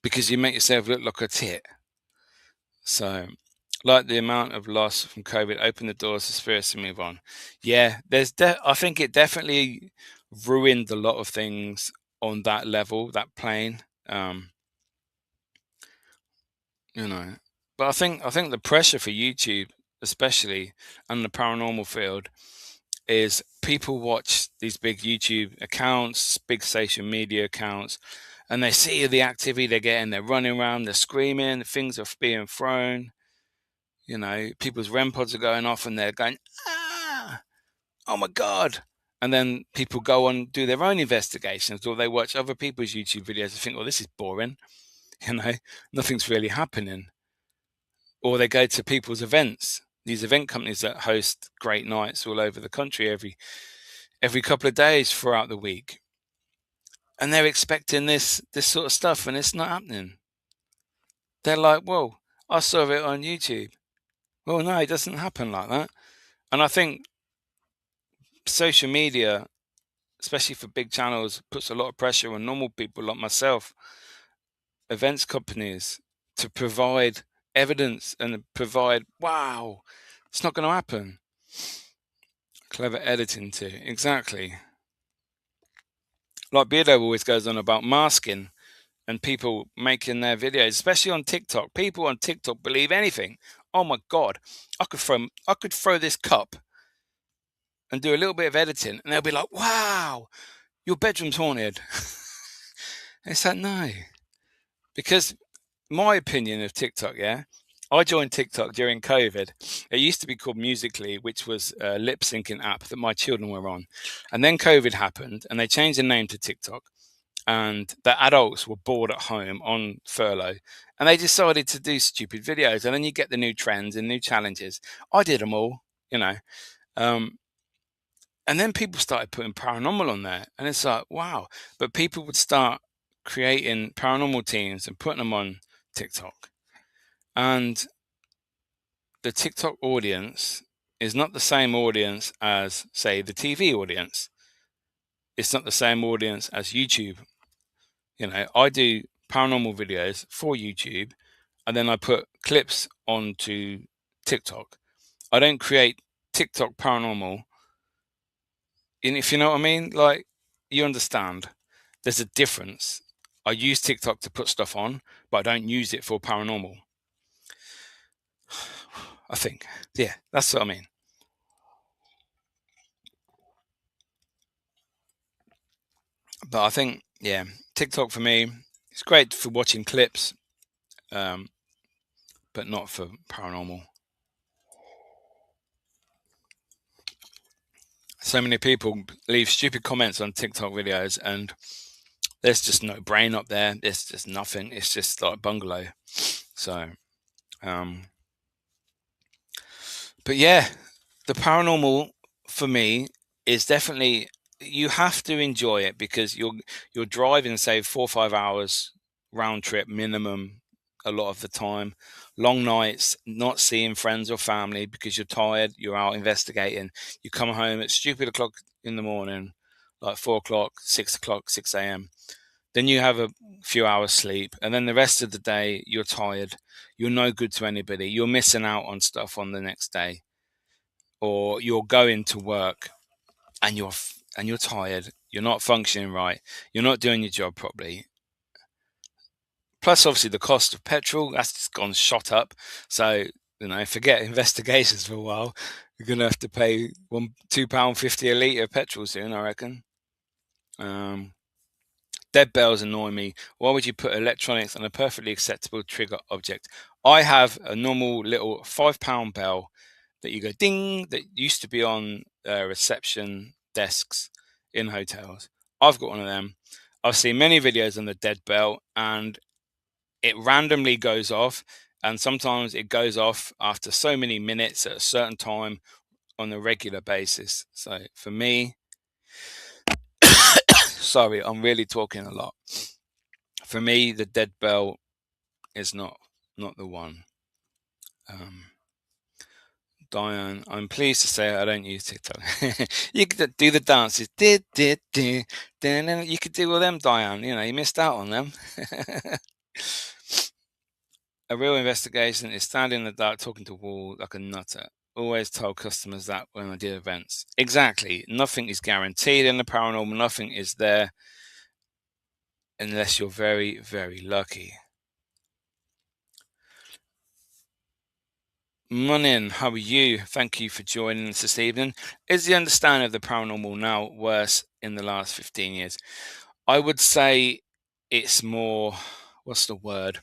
because you make yourself look like a tit. So, like the amount of loss from COVID, open the doors to spirits to move on. Yeah, I think it definitely ruined a lot of things on that level, that plane. But I think the pressure for YouTube, especially, and the paranormal field, is people watch these big YouTube accounts, big social media accounts, and they see the activity they're getting. They're running around, they're screaming, things are being thrown. People's REM pods are going off, and they're going, ah, oh my God. And then people go on do their own investigations, or they watch other people's YouTube videos and think, well, this is boring. Nothing's really happening. Or they go to people's events, these event companies that host great nights all over the country every couple of days throughout the week. And they're expecting this sort of stuff, and it's not happening. They're like, well, I saw it on YouTube. Well, no, it doesn't happen like that. And I think social media, especially for big channels, puts a lot of pressure on normal people like myself, events companies, to provide evidence and provide, wow, it's not going to happen. Clever editing too, exactly. Like Beardo always goes on about masking and people making their videos, especially on TikTok. People on TikTok believe anything. Oh my God, I could throw this cup and do a little bit of editing, and they'll be like, wow, your bedroom's haunted. It's like, no. Because my opinion of TikTok, yeah, I joined TikTok during COVID. It used to be called Musically, which was a lip syncing app that my children were on. And then COVID happened and they changed the name to TikTok. And the adults were bored at home on furlough and they decided to do stupid videos. And then you get the new trends and new challenges. I did them all, you know. Um, and then people started putting paranormal on there. And it's like, wow. But people would start creating paranormal teams and putting them on TikTok. And the TikTok audience is not the same audience as, say, the TV audience. It's not the same audience as YouTube. You know, I do paranormal videos for YouTube and then I put clips onto TikTok. I don't create TikTok paranormal. And if you know what I mean, like, you understand, there's a difference. I use TikTok to put stuff on, but I don't use it for paranormal. I think. Yeah, that's what I mean. But I think, yeah, TikTok for me, it's great for watching clips, but not for paranormal. So many people leave stupid comments on TikTok videos, and there's just no brain up there. There's just nothing. It's just like bungalow. So, but yeah, the paranormal for me is definitely, you have to enjoy it because you're driving, say, 4 or 5 hours round trip minimum a lot of the time, long nights, not seeing friends or family because you're tired, you're out investigating, you come home at stupid o'clock in the morning, like 4 o'clock, 6 o'clock, 6 a.m. Then you have a few hours sleep, and then the rest of the day you're tired, you're no good to anybody, you're missing out on stuff on the next day, or you're going to work and you're tired, you're not functioning right, you're not doing your job properly. Plus, obviously, the cost of petrol, that's just gone shot up. So, forget investigations for a while. You're gonna have to pay £2.50 a litre of petrol soon, I reckon. Dead bells annoy me. Why would you put electronics on a perfectly acceptable trigger object? I have a normal little £5 bell that you go ding, that used to be on reception desks in hotels. I've got one of them. I've seen many videos on the dead bell, and it randomly goes off, and sometimes it goes off after so many minutes at a certain time on a regular basis. So for me, sorry, I'm really talking a lot. For me, the dead bell is not the one. Diane, I'm pleased to say I don't use TikTok. You could do the dances. You could do all them, Diane. You missed out on them. A real investigation is standing in the dark talking to a wall like a nutter. Always told customers that when I did events. Exactly. Nothing is guaranteed in the paranormal. Nothing is there unless you're very, very lucky. Munin, how are you? Thank you for joining us this evening. Is the understanding of the paranormal now worse in the last 15 years? I would say it's more, what's the word?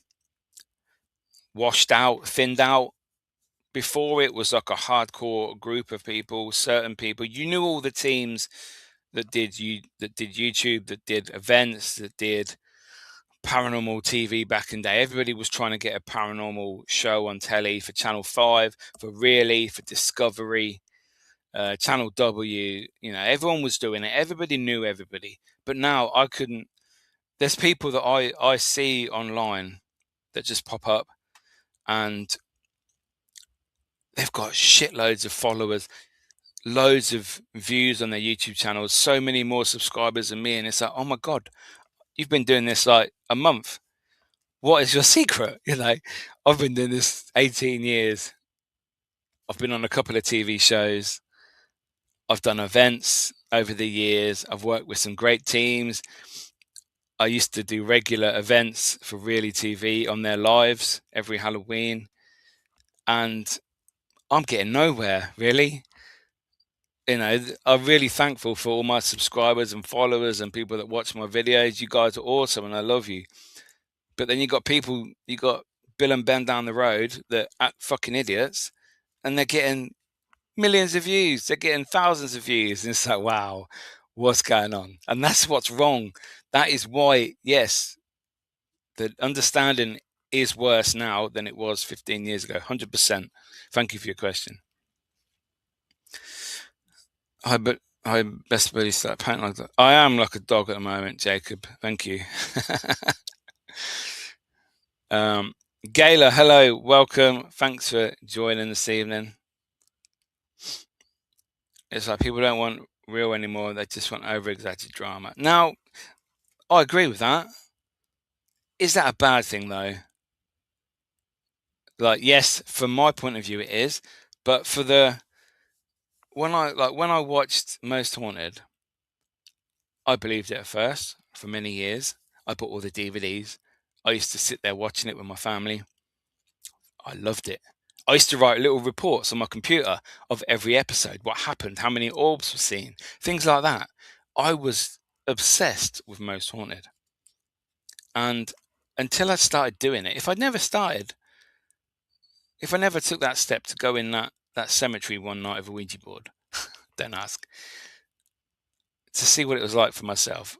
Washed out, thinned out. Before, it was like a hardcore group of people, certain people. You knew all the teams that did YouTube, that did events, that did paranormal TV back in the day. Everybody was trying to get a paranormal show on telly for Channel 5, for Really, for Discovery, Channel W. Everyone was doing it. Everybody knew everybody. But now I couldn't. There's people that I see online that just pop up, and they've got shitloads of followers, loads of views on their YouTube channels, so many more subscribers than me. And it's like, oh my God, you've been doing this like a month. What is your secret? I've been doing this 18 years. I've been on a couple of TV shows. I've done events over the years. I've worked with some great teams. I used to do regular events for Really TV on their lives every Halloween. And I'm getting nowhere, really. I'm really thankful for all my subscribers and followers and people that watch my videos. You guys are awesome and I love you. But then you got Bill and Ben down the road that act fucking idiots, and they're getting millions of views. They're getting thousands of views. And it's like, wow, what's going on? And that's what's wrong. That is why, yes, the understanding is worse now than it was 15 years ago. 100%. Thank you for your question. I best buddy start panting like that. I am like a dog at the moment, Jacob. Thank you. Gayla, hello, welcome. Thanks for joining this evening. It's like people don't want real anymore. They just want over-exaggerated drama. Now, I agree with that. Is that a bad thing, though? Like, yes, from my point of view, it is. But for when I watched Most Haunted, I believed it at first for many years. I bought all the DVDs. I used to sit there watching it with my family. I loved it. I used to write little reports on my computer of every episode, what happened, how many orbs were seen, things like that. I was obsessed with Most Haunted. And until I started doing it, if I never took that step to go in that cemetery one night with a Ouija board, don't ask, to see what it was like for myself,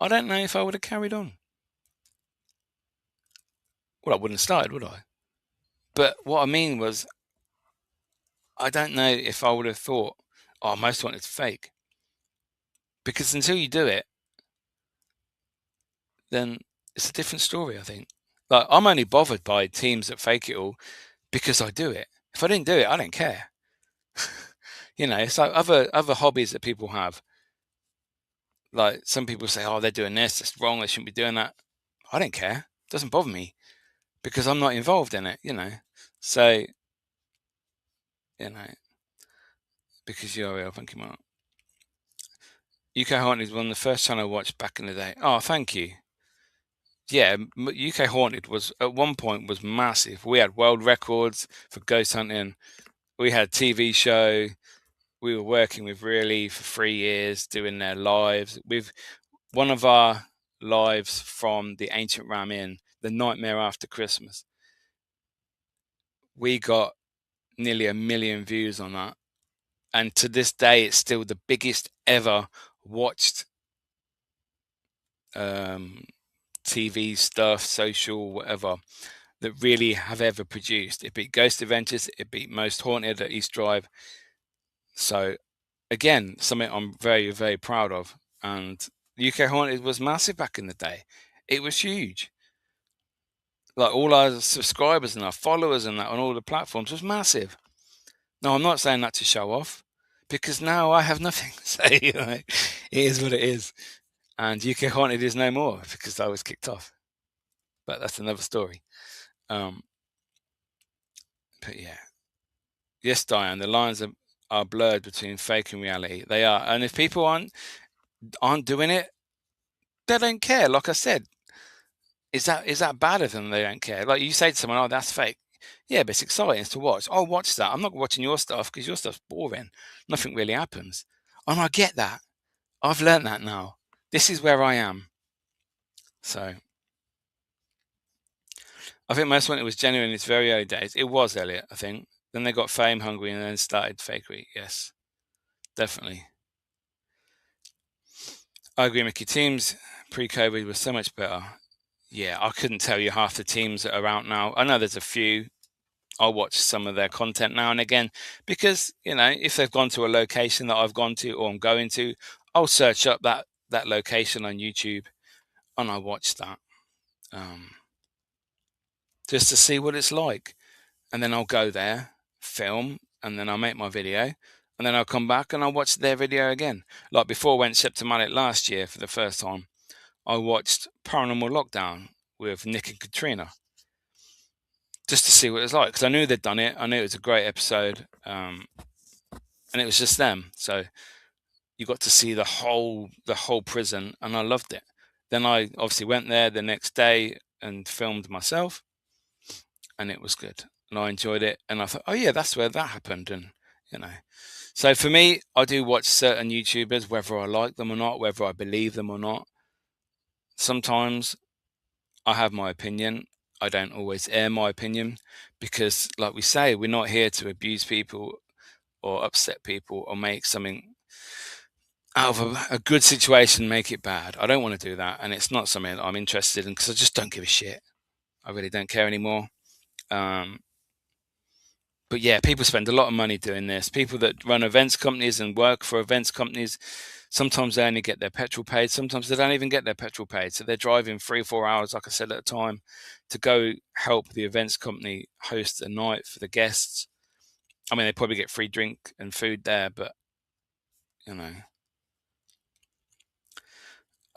I don't know if I would have carried on. Well, I wouldn't have started, would I? But what I mean was, I don't know if I would have thought, oh, Most Haunted's fake. Because until you do it, then it's a different story, I think. Like, I'm only bothered by teams that fake it all because I do it. If I didn't do it, I don't care. It's like other hobbies that people have. Like, some people say, oh, they're doing this, that's wrong, they shouldn't be doing that. I don't care. It doesn't bother me because I'm not involved in it, So, because you're real, thank you, Mark. UK Haunted was one of the first channels I watched back in the day. Oh, thank you. Yeah, UK Haunted was at one point was massive. We had world records for ghost hunting. We had a TV show. We were working with Really for 3 years doing their lives. With one of our lives from the Ancient Ram Inn, The Nightmare After Christmas, we got nearly 1 million views on that. And to this day, it's still the biggest ever watched TV stuff, social, whatever, that really have ever produced. It beat Ghost Adventures, it beat Most Haunted at East Drive. So, again, something I'm very, very proud of. And UK Haunted was massive back in the day. It was huge. Like, all our subscribers and our followers and that on all the platforms was massive. No, I'm not saying that to show off, because now I have nothing to say. It is what it is. And UK Haunted is no more because I was kicked off. But that's another story. But yeah. Yes, Diane, the lines are blurred between fake and reality. They are. And if people aren't doing it, they don't care. Like I said, is that bad of them? They don't care. Like, you say to someone, oh, that's fake. Yeah, but it's exciting to watch. I'll watch that. I'm not watching your stuff because your stuff's boring. Nothing really happens. And I get that. I've learned that now. This is where I am. So, I think most when it was genuine in its very early days. It was, Elliot, I think. Then they got fame hungry and then started fakery. Yes, definitely. I agree, Mickey. Teams pre-COVID were so much better. Yeah, I couldn't tell you half the teams that are out now. I know there's a few. I'll watch some of their content now and again because, if they've gone to a location that I've gone to or I'm going to, I'll search up that location on YouTube and I watch that just to see what it's like. And then I'll go there, film, and then I'll make my video. And then I'll come back and I'll watch their video again. Like before I went Septimatic last year for the first time, I watched Paranormal Lockdown with Nick and Katrina just to see what it was like. Because I knew they'd done it. I knew it was a great episode. And it was just them. So you got to see the whole prison and I loved it. Then I obviously went there the next day and filmed myself. And it was good. And I enjoyed it. And I thought, oh yeah, that's where that happened. And, So for me, I do watch certain YouTubers, whether I like them or not, whether I believe them or not. Sometimes I have my opinion. I don't always air my opinion because, like we say, we're not here to abuse people or upset people or make something out of a good situation, make it bad. I don't want to do that. And it's not something that I'm interested in because I just don't give a shit. I really don't care anymore. Um, but yeah, people spend a lot of money doing this. People that run events companies and work for events companies, sometimes they only get their petrol paid. Sometimes they don't even get their petrol paid. So they're driving 3 or 4 hours, like I said at a time, to go help the events company host a night for the guests. I mean, they probably get free drink and food there, but you know,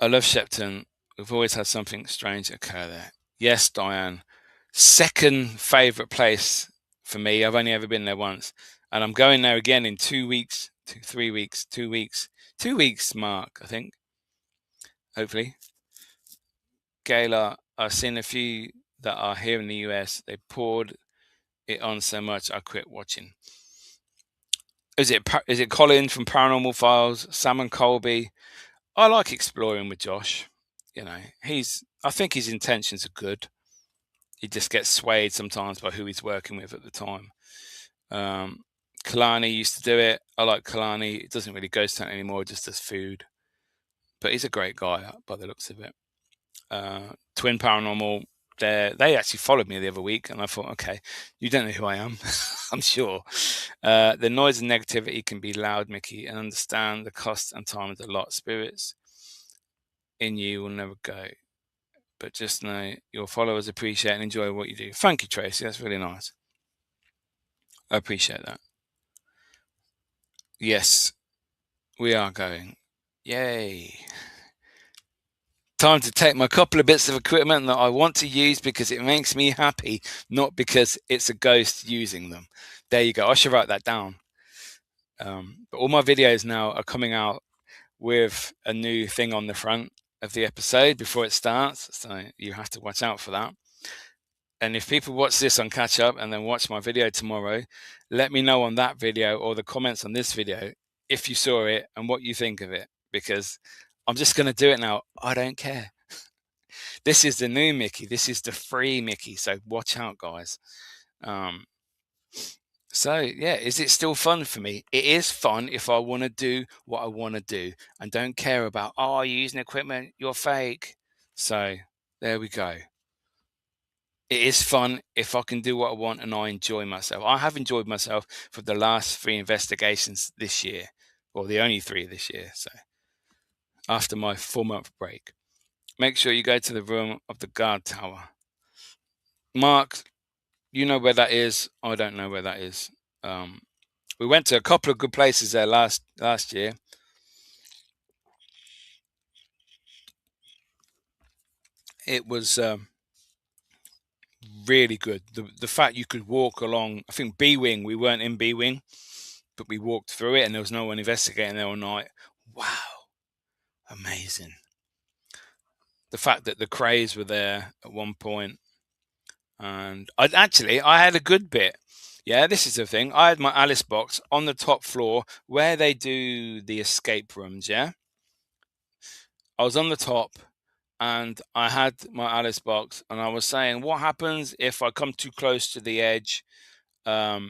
I love Shepton. We've always had something strange occur there. Yes, Diane. Second favourite place for me. I've only ever been there once. And I'm going there again in 2 weeks, 3 weeks, 2 weeks. 2 weeks, Mark, I think. Hopefully. Gala, I've seen a few that are here in the US. They poured it on so much I quit watching. Is it Colin from Paranormal Files? Sam and Colby? I like exploring with Josh. You know, I think his intentions are good. He just gets swayed sometimes by who he's working with at the time. Kalani used to do it. I like Kalani. It doesn't really ghost hunt anymore, just does food. But he's a great guy by the looks of it. Twin Paranormal, they actually followed me the other week, and I thought, okay, you don't know who I am, I'm sure. The noise and negativity can be loud, Mickey, and understand the cost and time is a lot. Spirits in you will never go. But just know your followers appreciate and enjoy what you do. Thank you, Tracy. That's really nice. I appreciate that. Yes, we are going. Yay. Time to take my couple of bits of equipment that I want to use because it makes me happy, not because it's a ghost using them. There you go. I should write that down. But all my videos now are coming out with a new thing on the front of the episode before it starts. So you have to watch out for that. And if people watch this on catch up and then watch my video tomorrow, let me know on that video or the comments on this video if you saw it and what you think of it, because I'm just going to do it now. I don't care. This is the new Mickey. This is the free Mickey. So watch out, guys. So yeah, is it still fun for me? It is fun if I want to do what I want to do and don't care about, oh, you're using equipment, you're fake. So there we go. It is fun if I can do what I want and I enjoy myself. I have enjoyed myself for the last 3 investigations this year, or the only 3 this year. So after my 4-month break, make sure you go to the room of the guard tower. Mark, you know where that is. I don't know where that is. We went to a couple of good places there last year. It was really good. The fact you could walk along, I think B Wing, we weren't in B Wing, but we walked through it and there was no one investigating there all night. Wow, amazing. The fact that the Krays were there at one point, and I had a good bit. Yeah, this is the thing. I had my Alice box on the top floor where they do the escape rooms. Yeah, I was on the top and I had my Alice box, and I was saying, what happens if I come too close to the edge? What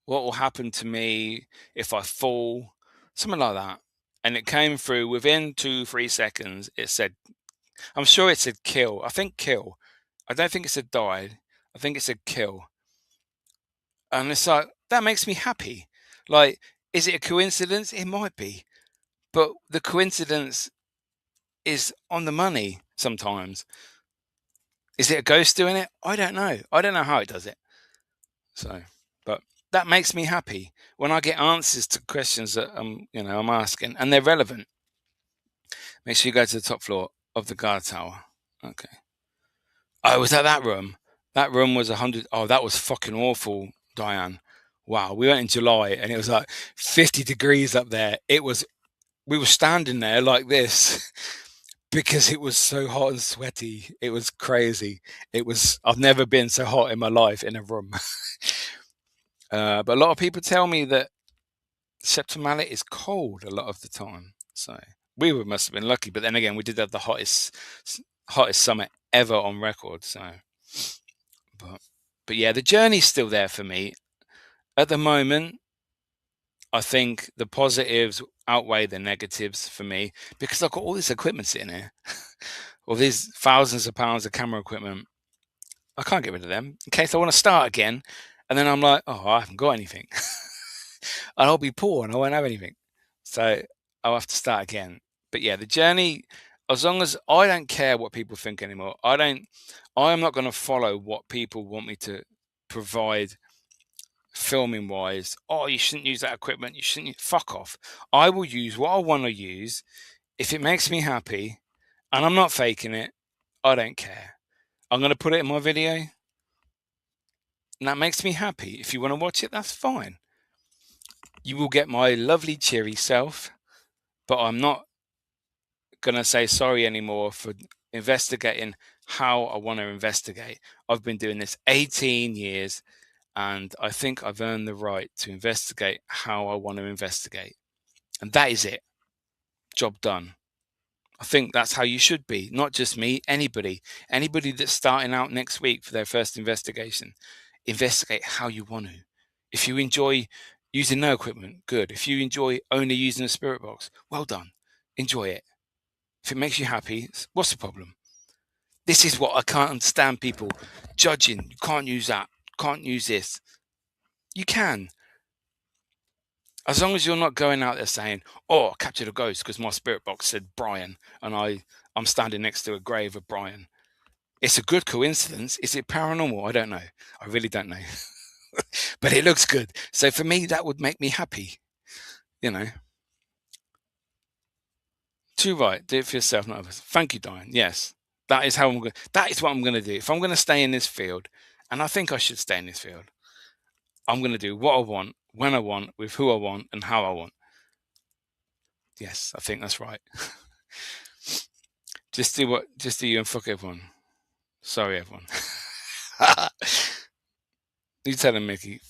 will happen to me if I fall? Something like that. And it came through within 2-3 seconds. It said, I'm sure it said kill. I think kill. I don't think it said died. I think it said kill. And it's like, that makes me happy. Like, is it a coincidence? It might be. But the coincidence is on the money sometimes. Is it a ghost doing it? I don't know. I don't know how it does it. So, but that makes me happy when I get answers to questions that I'm asking and they're relevant. Make sure you go to the top floor of the guard tower. Okay. Oh, was that room? That room was 100. Oh, that was fucking awful, Diane. Wow. We went in July and it was like 50 degrees up there. We were standing there like this because it was so hot and sweaty. It was crazy. I've never been so hot in my life in a room. But a lot of people tell me that Septum Mallet is cold a lot of the time. So must have been lucky. But then again, we did have the hottest summer ever on record. So, but yeah, the journey's still there for me. At the moment, I think the positives outweigh the negatives for me because I've got all this equipment sitting here, all these thousands of pounds of camera equipment. I can't get rid of them in case I want to start again. And then I'm like, oh, I haven't got anything. And I'll be poor and I won't have anything. So I'll have to start again. But yeah, the journey, as long as I don't care what people think anymore, I am not going to follow what people want me to provide filming wise. Oh, you shouldn't use that equipment. You shouldn't. Fuck off. I will use what I want to use. If it makes me happy and I'm not faking it, I don't care. I'm going to put it in my video and that makes me happy. If you want to watch it, that's fine. You will get my lovely, cheery self, but I'm not going to say sorry anymore for investigating how I want to investigate. I've been doing this 18 years and I think I've earned the right to investigate how I want to investigate. And that is it. Job done. I think that's how you should be. Not just me, anybody that's starting out next week for their first investigation. Investigate how you want to. If you enjoy using no equipment, good. If you enjoy only using a spirit box, well done. Enjoy it. If it makes you happy, what's the problem? This is what I can't understand, people judging. You can't use that. Can't use this. You can. As long as you're not going out there saying, oh, I captured a ghost because my spirit box said Brian and I'm standing next to a grave of Brian. It's a good coincidence. Is it paranormal? I don't know. I really don't know. But it looks good. So for me, that would make me happy. You know. Too right. Do it for yourself, not others. Thank you, Diane. Yes. That is how I'm going. That is what I'm going to do. If I'm going to stay in this field, and I think I should stay in this field, I'm going to do what I want, when I want, with who I want, and how I want. Yes, I think that's right. Just do you and fuck everyone. Sorry, everyone. You tell them, Mickey.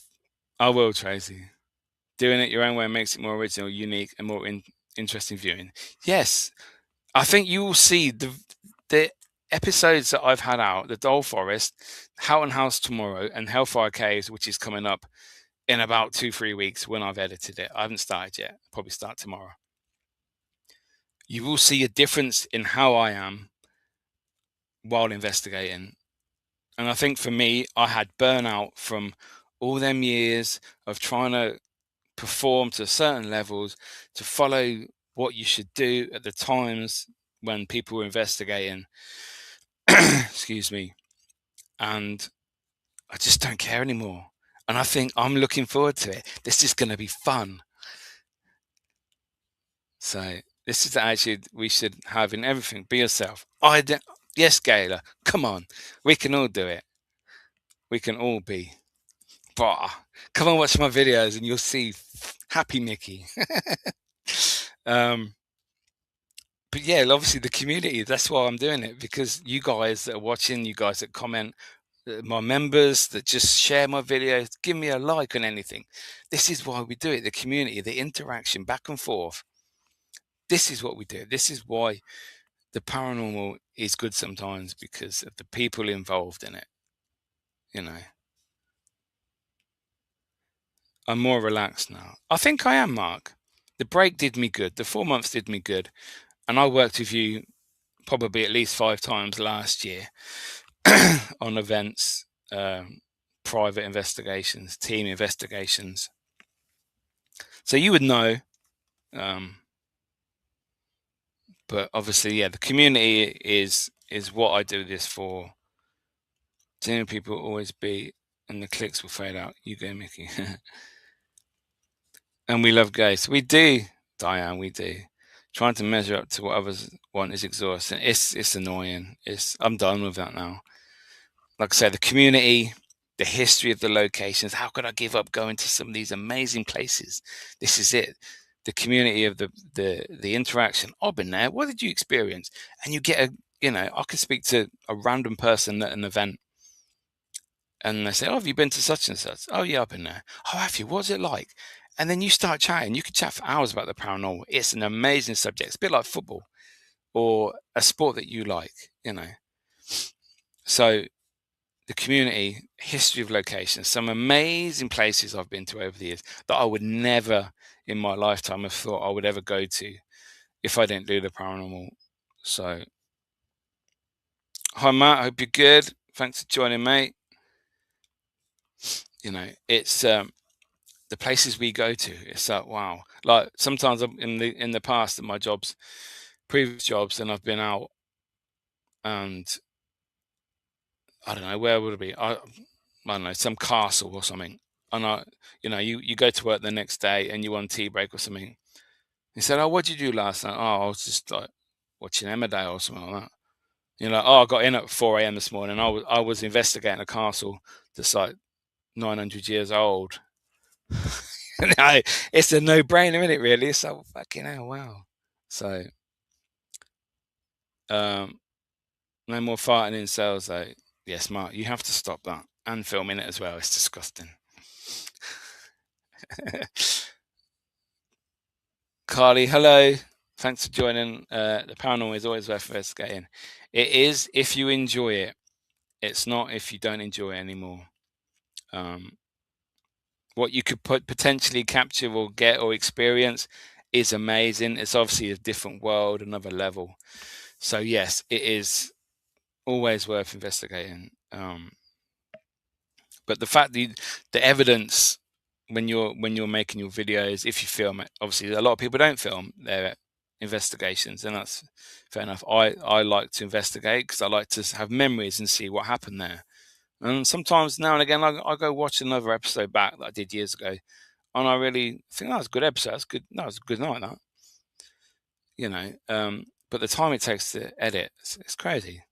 I will, Tracy. Doing it your own way makes it more original, unique, and more interesting viewing. Yes, I think you will see the episodes that I've had out, the Doll Forest, Houghton House tomorrow, and Hellfire Caves, which is coming up in about 2-3 weeks when I've edited it. I haven't started yet. I'll probably start tomorrow. You will see a difference in how I am while investigating. And I think for me, I had burnout from all them years of trying to perform to certain levels to follow what you should do at the times when people were investigating. Excuse me. And I just don't care anymore. And I think I'm looking forward to it. This is going to be fun. So this is the attitude we should have in everything. Be yourself. Yes, Gayla. Come on. We can all do it. We can all be. Bah. Come and watch my videos and you'll see happy Mickey. But yeah, obviously the community, that's why I'm doing it, because you guys that are watching, you guys that comment, my members that just share my videos, give me a like on anything. This is why we do it. The community, the interaction back and forth. This is what we do. This is why the paranormal is good sometimes, because of the people involved in it. You know, I'm more relaxed now. I think I am, Mark. The break did me good. The 4 months did me good. And I worked with you probably at least 5 times last year on events, private investigations, team investigations. So you would know. But obviously, yeah, the community is what I do this for. Genuine people will always be, and the clicks will fade out. You go, Mickey. And we love ghosts. We do, Diane, we do. Trying to measure up to what others want is exhausting. It's annoying. I'm done with that now. Like I said, the community, the history of the locations. How could I give up going to some of these amazing places? This is it. The community of the interaction. I've been there. What did you experience? And you get I could speak to a random person at an event and they say, oh, have you been to such and such? Oh, yeah, I've been there. Oh, have you? What's it like? And then you start chatting. You could chat for hours about the paranormal. It's an amazing subject. It's a bit like football or a sport that you like, So the community, history of locations, some amazing places I've been to over the years that I would never in my lifetime have thought I would ever go to if I didn't do the paranormal. So, hi Matt, hope you're good. Thanks for joining, mate. It's the places we go to. It's like wow. Like sometimes in the past, in my previous jobs, and I've been out, and I don't know where would it be. I don't know, some castle or something. And you go to work the next day and you on tea break or something. He said, "Oh, what did you do last night?" "Oh, I was just like watching Emmerdale or something like that." "Oh, I got in at 4 a.m. this morning. I was investigating a castle that's like 900 years old." No, it's a no-brainer, isn't it? Really, it's like fucking hell, wow. So, no more farting in cells, though. Yes, Mark, you have to stop that and filming it as well. It's disgusting. Carly, hello. Thanks for joining. The paranormal is always worth investigating. It is if you enjoy it. It's not if you don't enjoy it anymore. What you could potentially capture or get or experience is amazing. It's obviously a different world, another level. So yes, it is always worth investigating. But the fact that the evidence when you're making your videos, if you film it, obviously a lot of people don't film their investigations, and that's fair enough. I like to investigate because I like to have memories and see what happened there. And sometimes now and again, I go watch another episode back that I did years ago, and I really think that was a good episode. That's good. That was a good night. That but the time it takes to edit, it's crazy.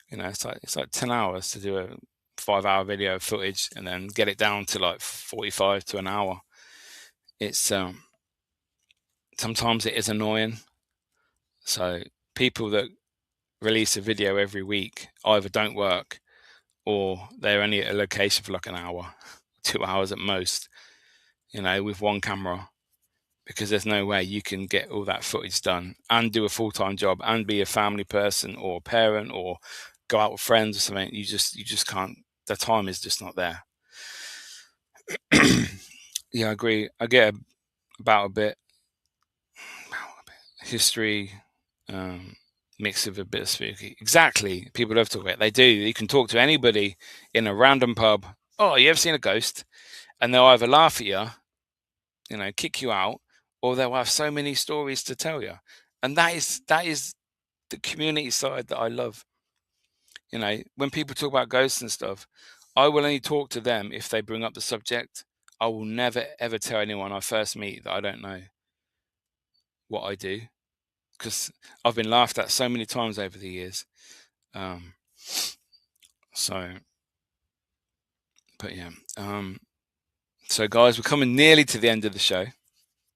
It's like 10 hours to do a 5-hour video of footage and then get it down to like 45 to an hour. It's sometimes it is annoying. So people that release a video every week either don't work or they're only at a location for like an hour, 2 hours at most, with one camera, because there's no way you can get all that footage done and do a full-time job and be a family person or a parent or go out with friends or something. You just can't. The time is just not there. Yeah, I agree. I get about a bit history, mix of a bit of spooky. Exactly. People love to talk about it. They do. You can talk to anybody in a random pub. "Oh, you ever seen a ghost?" And they'll either laugh at you, kick you out, or they'll have so many stories to tell you. And that is the community side that I love. When people talk about ghosts and stuff, I will only talk to them if they bring up the subject. I will never ever tell anyone I first meet that I don't know what I do, because I've been laughed at so many times over the years. So, but yeah. So guys, we're coming nearly to the end of the show.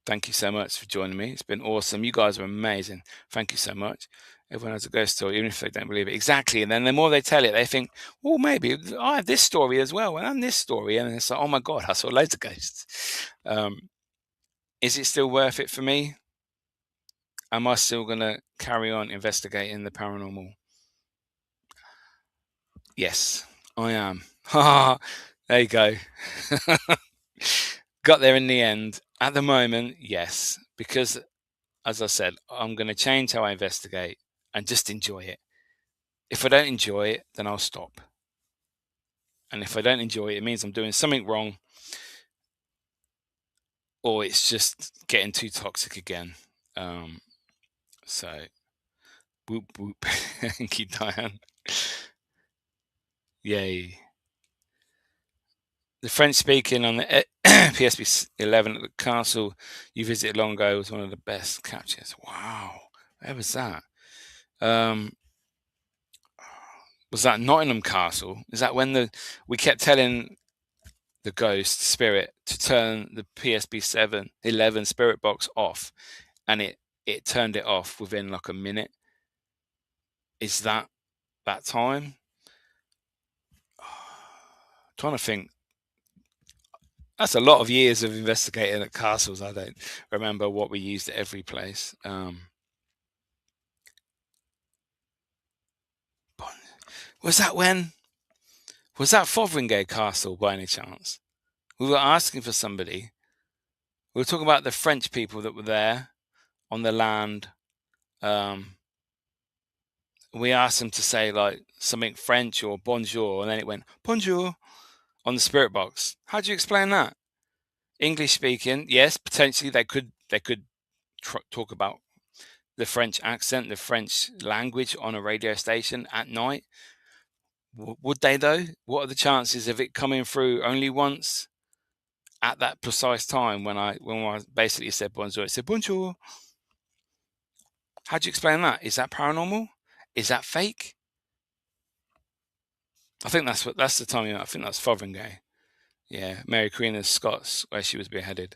Thank you so much for joining me. It's been awesome. You guys are amazing. Thank you so much. Everyone has a ghost story, even if they don't believe it. Exactly. And then the more they tell it, they think, well, maybe I have this story as well, and this story. And it's like, oh my God, I saw loads of ghosts. Is it still worth it for me? Am I still going to carry on investigating the paranormal? Yes, I am. There you go. Got there in the end. At the moment, yes, because as I said, I'm going to change how I investigate and just enjoy it. If I don't enjoy it, then I'll stop. And if I don't enjoy it, it means I'm doing something wrong, or it's just getting too toxic again. So, whoop whoop. Thank you, Diane. Yay. The French speaking on the PSB 11 at the castle you visited long ago was one of the best captures. Wow. Where was that? Was that Nottingham Castle? Is that when we kept telling the ghost spirit to turn the PSB 11 spirit box off, and it turned it off within like a minute? Is that time? Trying to think. That's a lot of years of investigating at castles. I don't remember what we used at every place. Was that Fotheringay Castle by any chance? We were asking for somebody. We were talking about the French people that were there on the land. We asked them to say like something French or bonjour, and then it went bonjour on the spirit box. How do you explain that? English speaking, yes, potentially they could talk about the French accent, the French language on a radio station at night. Would they though? What are the chances of it coming through only once at that precise time when I basically said bonjour? It said bonjour. How do you explain that? Is that paranormal? Is that fake? I think that's the time. I think that's Fotheringay. Yeah, Mary Queen of Scots, where she was beheaded.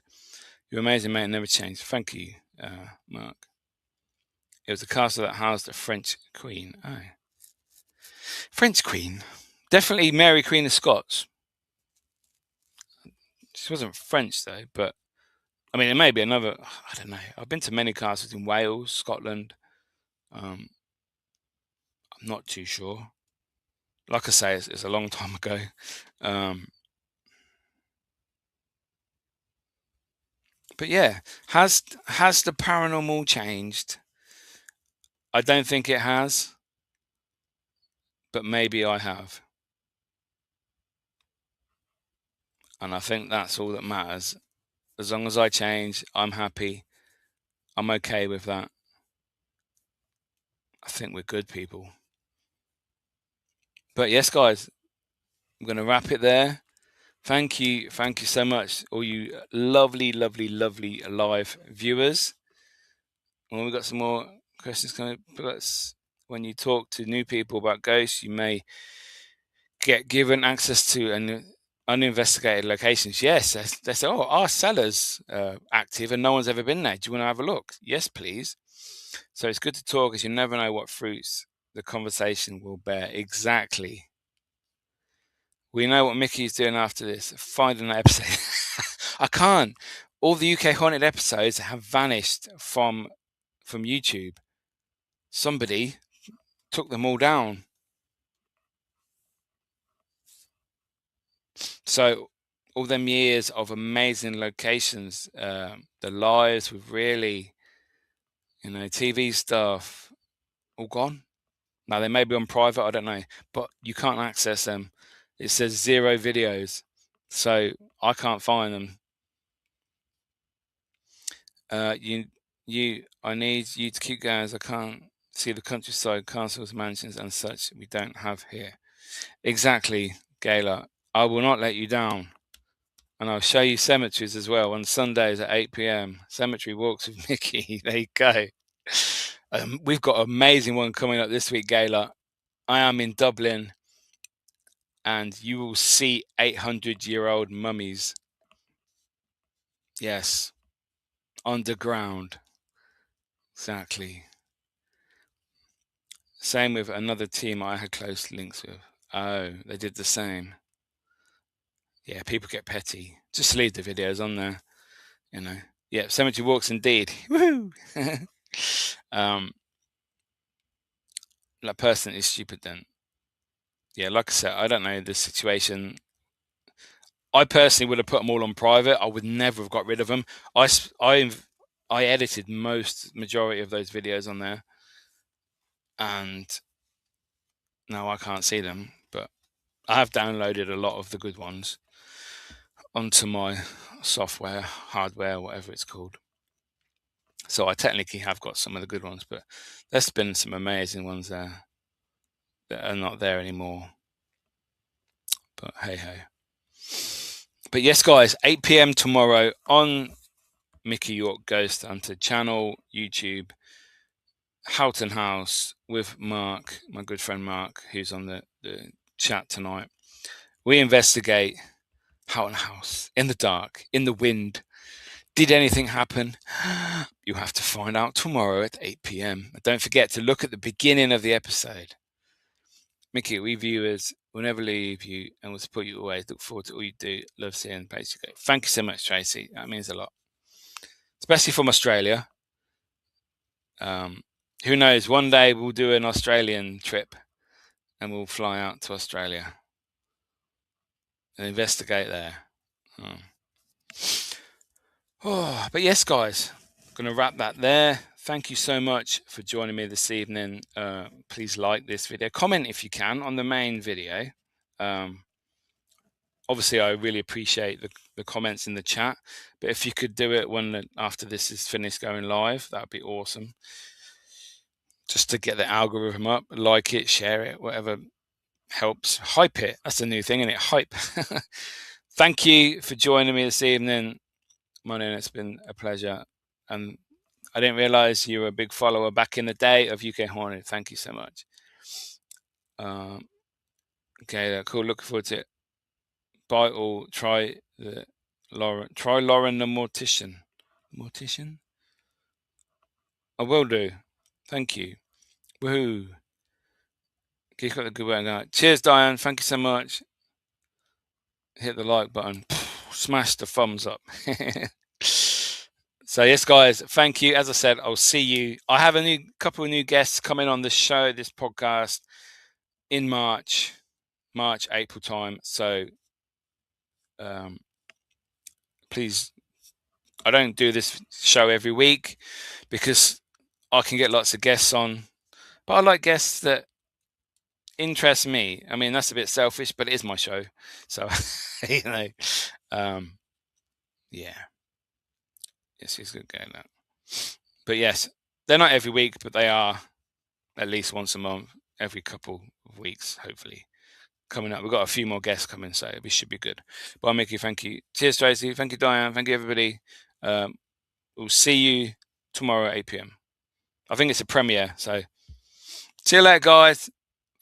You're amazing, mate. Never changed. Thank you, Mark. It was the castle that housed the French Queen. Oh. French Queen? Definitely Mary Queen of Scots. She wasn't French, though, but I mean, it may be another. I don't know. I've been to many castles in Wales, Scotland. I'm not too sure. Like I say, it's a long time ago. But yeah, has the paranormal changed? I don't think it has, but maybe I have. And I think that's all that matters. As long as I change, I'm happy. I'm okay with that. I think we're good people. But yes, guys, I'm going to wrap it there. Thank you so much, all you lovely live viewers. Well, we've got some more questions coming. When you talk to new people about ghosts, you may get given access to uninvestigated locations. Yes, they say, "Oh, our cellar's active and no one's ever been there. Do you want to have a look?" Yes, please. So it's good to talk, as you never know what fruits the conversation will bear. Exactly. We know what Mickey's doing after this. Finding that episode. I can't. All the UK haunted episodes have vanished from YouTube. Somebody took them all down. So all them years of amazing locations, the lives with really, TV stuff, all gone. Now they may be on private, I don't know, but you can't access them. It says 0 videos, so I can't find them. I need you to keep going, as I can't see the countryside, castles, mansions, and such we don't have here. Exactly, Gayla. I will not let you down. And I'll show you cemeteries as well on Sundays at 8 p.m. Cemetery walks with Mickey. There you go. We've got an amazing one coming up this week, Gayla. I am in Dublin, and you will see 800-year-old mummies. Yes. Underground. Exactly. Same with another team I had close links with. Oh, they did the same. Yeah, people get petty. Just leave the videos on there, Yeah, cemetery walks indeed. Woo! That person is stupid then. Yeah, like I said, I don't know the situation. I personally would have put them all on private. I would never have got rid of them. I edited majority of those videos on there, and now I can't see them. But I have downloaded a lot of the good ones onto my software, hardware, whatever it's called. So I technically have got some of the good ones, but there's been some amazing ones there that are not there anymore. But hey ho. But yes, guys, 8 p.m. tomorrow on Mickey York Ghost Hunter channel, YouTube, Houghton House with Mark, my good friend Mark, who's on the chat tonight. We investigate Houghton House in the dark, in the wind. Did anything happen? You have to find out tomorrow at 8 p.m. And don't forget to look at the beginning of the episode. Mickey, we viewers will never leave you and will support you always. Look forward to all you do. Love seeing the page you go. Thank you so much, Tracy. That means a lot, especially from Australia. Who knows? One day we'll do an Australian trip. and we'll fly out to Australia and investigate there. But yes, guys, I'm going to wrap that there. Thank you so much for joining me this evening. Please like this video. Comment if you can on the main video. Obviously, I really appreciate the comments in the chat. But if you could do it after this is finished going live, that would be awesome. Just to get the algorithm up, like it, share it, whatever helps. Hype it. That's a new thing, isn't it? Hype. Thank you for joining me this evening. Monin, it's been a pleasure. And I didn't realize you were a big follower back in the day of UK Haunted. Thank you so much. Okay, cool. Looking forward to it. Bye all. Try Lauren the Mortician. Mortician? I will do. Thank you. Woohoo. Keep got the good work going. Cheers, Diane. Thank you so much. Hit the like button. Smash the thumbs up. So yes, guys, thank you. As I said, I'll see you. I have a couple of new guests coming on the show, this podcast, in March, April time. So please, I don't do this show every week because I can get lots of guests on, but I like guests that interest me. I mean, that's a bit selfish, but it is my show. So, you know, yeah. Yes, he's good going now. But yes, they're not every week, but they are at least once a month, every couple of weeks, hopefully. Coming up, we've got a few more guests coming, so it should be good. Bye, Mickey. Thank you. Cheers, Tracy. Thank you, Diane. Thank you, everybody. We'll see you tomorrow at 8 p.m. I think it's a premiere, so see you later, guys.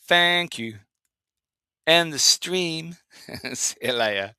Thank you. End the stream. See you later.